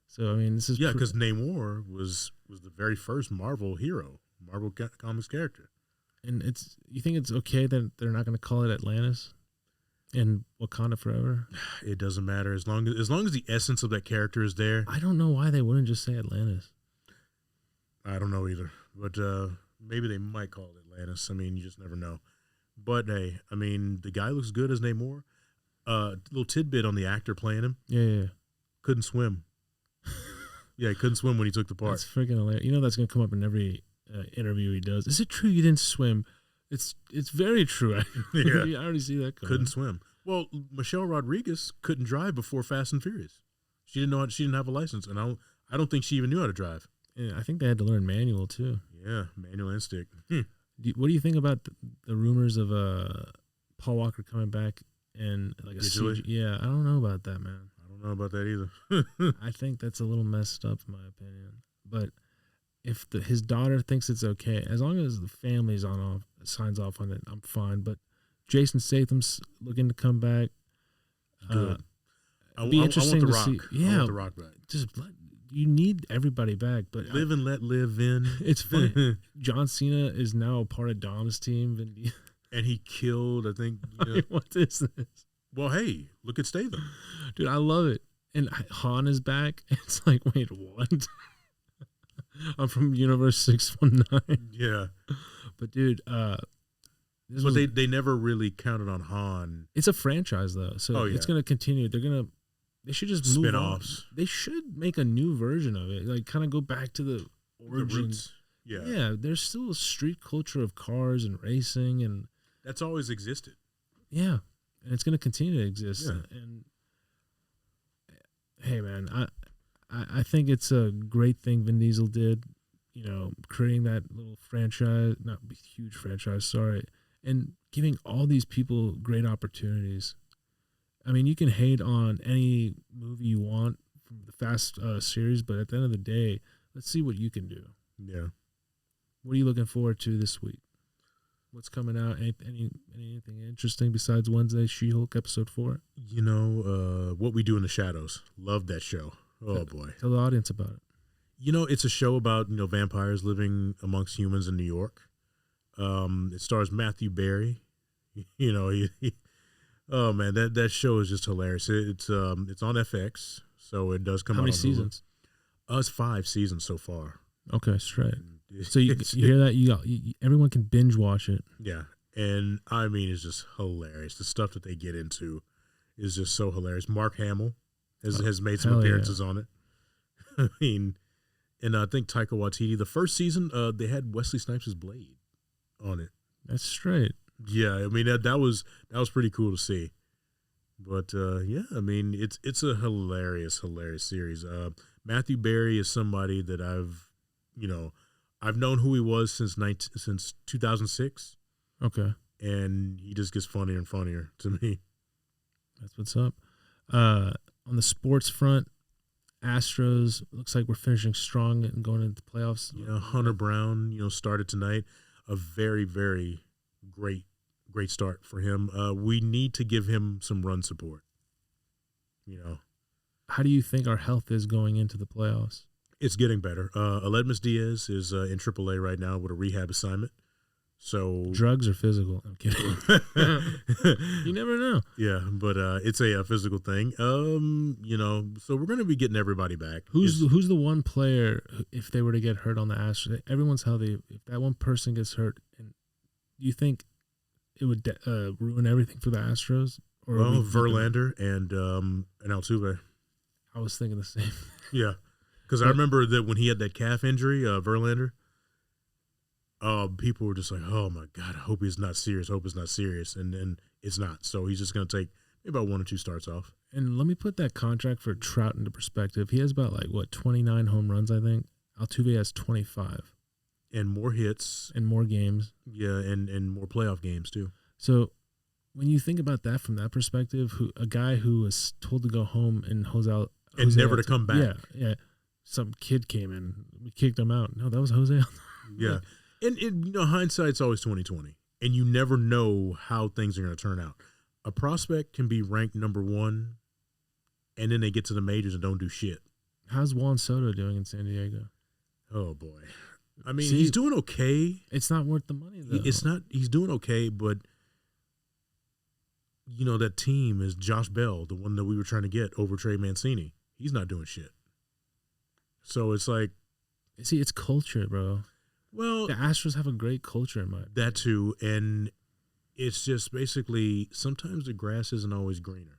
So I mean, this is because Namor was the very first Marvel hero, Marvel Comics character. And you think it's okay that they're not going to call it Atlantis and Wakanda Forever? It doesn't matter as long as the essence of that character is there. I don't know why they wouldn't just say Atlantis. I don't know either, but maybe they might call it Atlantis. I mean, you just never know. But hey, I mean, the guy looks good as Namor. Little tidbit on the actor playing him. Yeah. Couldn't swim. Yeah, he couldn't swim when he took the part. That's freaking hilarious. You know that's going to come up in every interview he does. Is it true you didn't swim? It's very true. Yeah. I already see that coming. Couldn't swim. Well, Michelle Rodriguez couldn't drive before Fast and Furious. She didn't have a license, and I don't think she even knew how to drive. Yeah, I think they had to learn manual too. Yeah, manual and stick. What do you think about the rumors of Paul Walker coming back and like a CG? Yeah, I don't know about that, man. I don't know about that either. I think that's a little messed up, in my opinion. But if his daughter thinks it's okay, as long as the family signs off on it, I'm fine. But Jason Statham's looking to come back. Good. Be interesting I want the to Rock. see. Yeah, I want the Rock back. You need everybody back, but live and let live in. It's funny. John Cena is now a part of Dom's team, and he killed. I think. What is this? Well, hey, look at Statham, dude. I love it. And Han is back. It's like, wait, what? I'm from Universe 619. Yeah, but dude, they never really counted on Han. It's a franchise though, so it's going to continue. They should just move spin-offs. They should make a new version of it, like kind of go back to the origins. Yeah. There's still a street culture of cars and racing, and that's always existed. Yeah, and it's going to continue to exist. Yeah. And hey, man, I think it's a great thing Vin Diesel did. Creating that little franchise, not huge franchise, sorry, and giving all these people great opportunities. I mean, you can hate on any movie you want from the Fast series, but at the end of the day, let's see what you can do. Yeah. What are you looking forward to this week? What's coming out? Anything interesting besides Wednesday She-Hulk episode 4? What We Do in the Shadows. Love that show. Oh boy. Tell the audience about it. It's a show about vampires living amongst humans in New York. It stars Matthew Berry. Oh man, that show is just hilarious. It's on FX, so it does come out. How many seasons? It's 5 seasons so far. Okay, straight. So you hear that? Everyone can binge watch it. Yeah, and I mean it's just hilarious. The stuff that they get into is just so hilarious. Mark Hamill has made some appearances on it. I mean, and I think Taika Waititi. The first season, they had Wesley Snipes' Blade on it. That's straight. Yeah, I mean that was pretty cool to see, but yeah, I mean it's a hilarious series. Matthew Berry is somebody that I've known who he was since 2006. Okay, and he just gets funnier and funnier to me. That's what's up. On the sports front, Astros looks like we're finishing strong and going into the playoffs. Hunter Brown, started tonight. A very, very great start for him. We need to give him some run support. How do you think our health is going into the playoffs? It's getting better. Aledmus Diaz is in AAA right now with a rehab assignment. So drugs or physical? I'm kidding. You never know. Yeah, but it's a physical thing. So we're going to be getting everybody back. Who's the one player, if they were to get hurt on the Astros? Everyone's healthy. If that one person gets hurt, and do you think it would ruin everything for the Astros? Or Verlander and Altuve. I was thinking the same. Yeah, because I remember that when he had that calf injury, Verlander. People were just like, "Oh my God, I hope he's not serious. Hope it's not serious," and then it's not. So he's just going to take maybe about 1 or 2 starts off. And let me put that contract for Trout into perspective. He has about 29 home runs, I think. Altuve has 25, and more hits and more games. Yeah, and more playoff games too. So when you think about that from that perspective, a guy who was told to go home and Jose never to come back. Yeah. Some kid came in, we kicked him out. No, that was Jose. Yeah. And hindsight's always 20/20, and you never know how things are going to turn out. A prospect can be ranked number 1, and then they get to the majors and don't do shit. How's Juan Soto doing in San Diego? Oh boy, I mean, See, he's doing okay. It's not worth the money though. It's not. He's doing okay, but you know that team is Josh Bell, the one that we were trying to get over Trey Mancini. He's not doing shit. So it's like, See, it's culture, bro. well, The Astros have a great culture in my opinion. that too, and it's just basically sometimes the grass isn't always greener.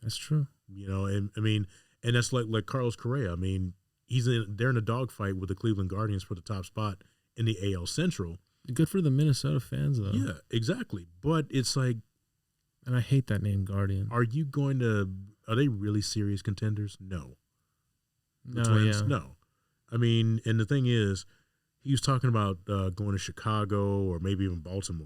That's true. You know, and I mean, and that's like Carlos Correa. I mean, they're in a dogfight with the Cleveland Guardians for the top spot in the AL Central. Good for the Minnesota fans though. Yeah, exactly. But it's like, And I hate that name, Guardian. are they really serious contenders? No. The No, Twins? yeah. No. I mean, and the thing is, he was talking about going to Chicago or maybe even Baltimore.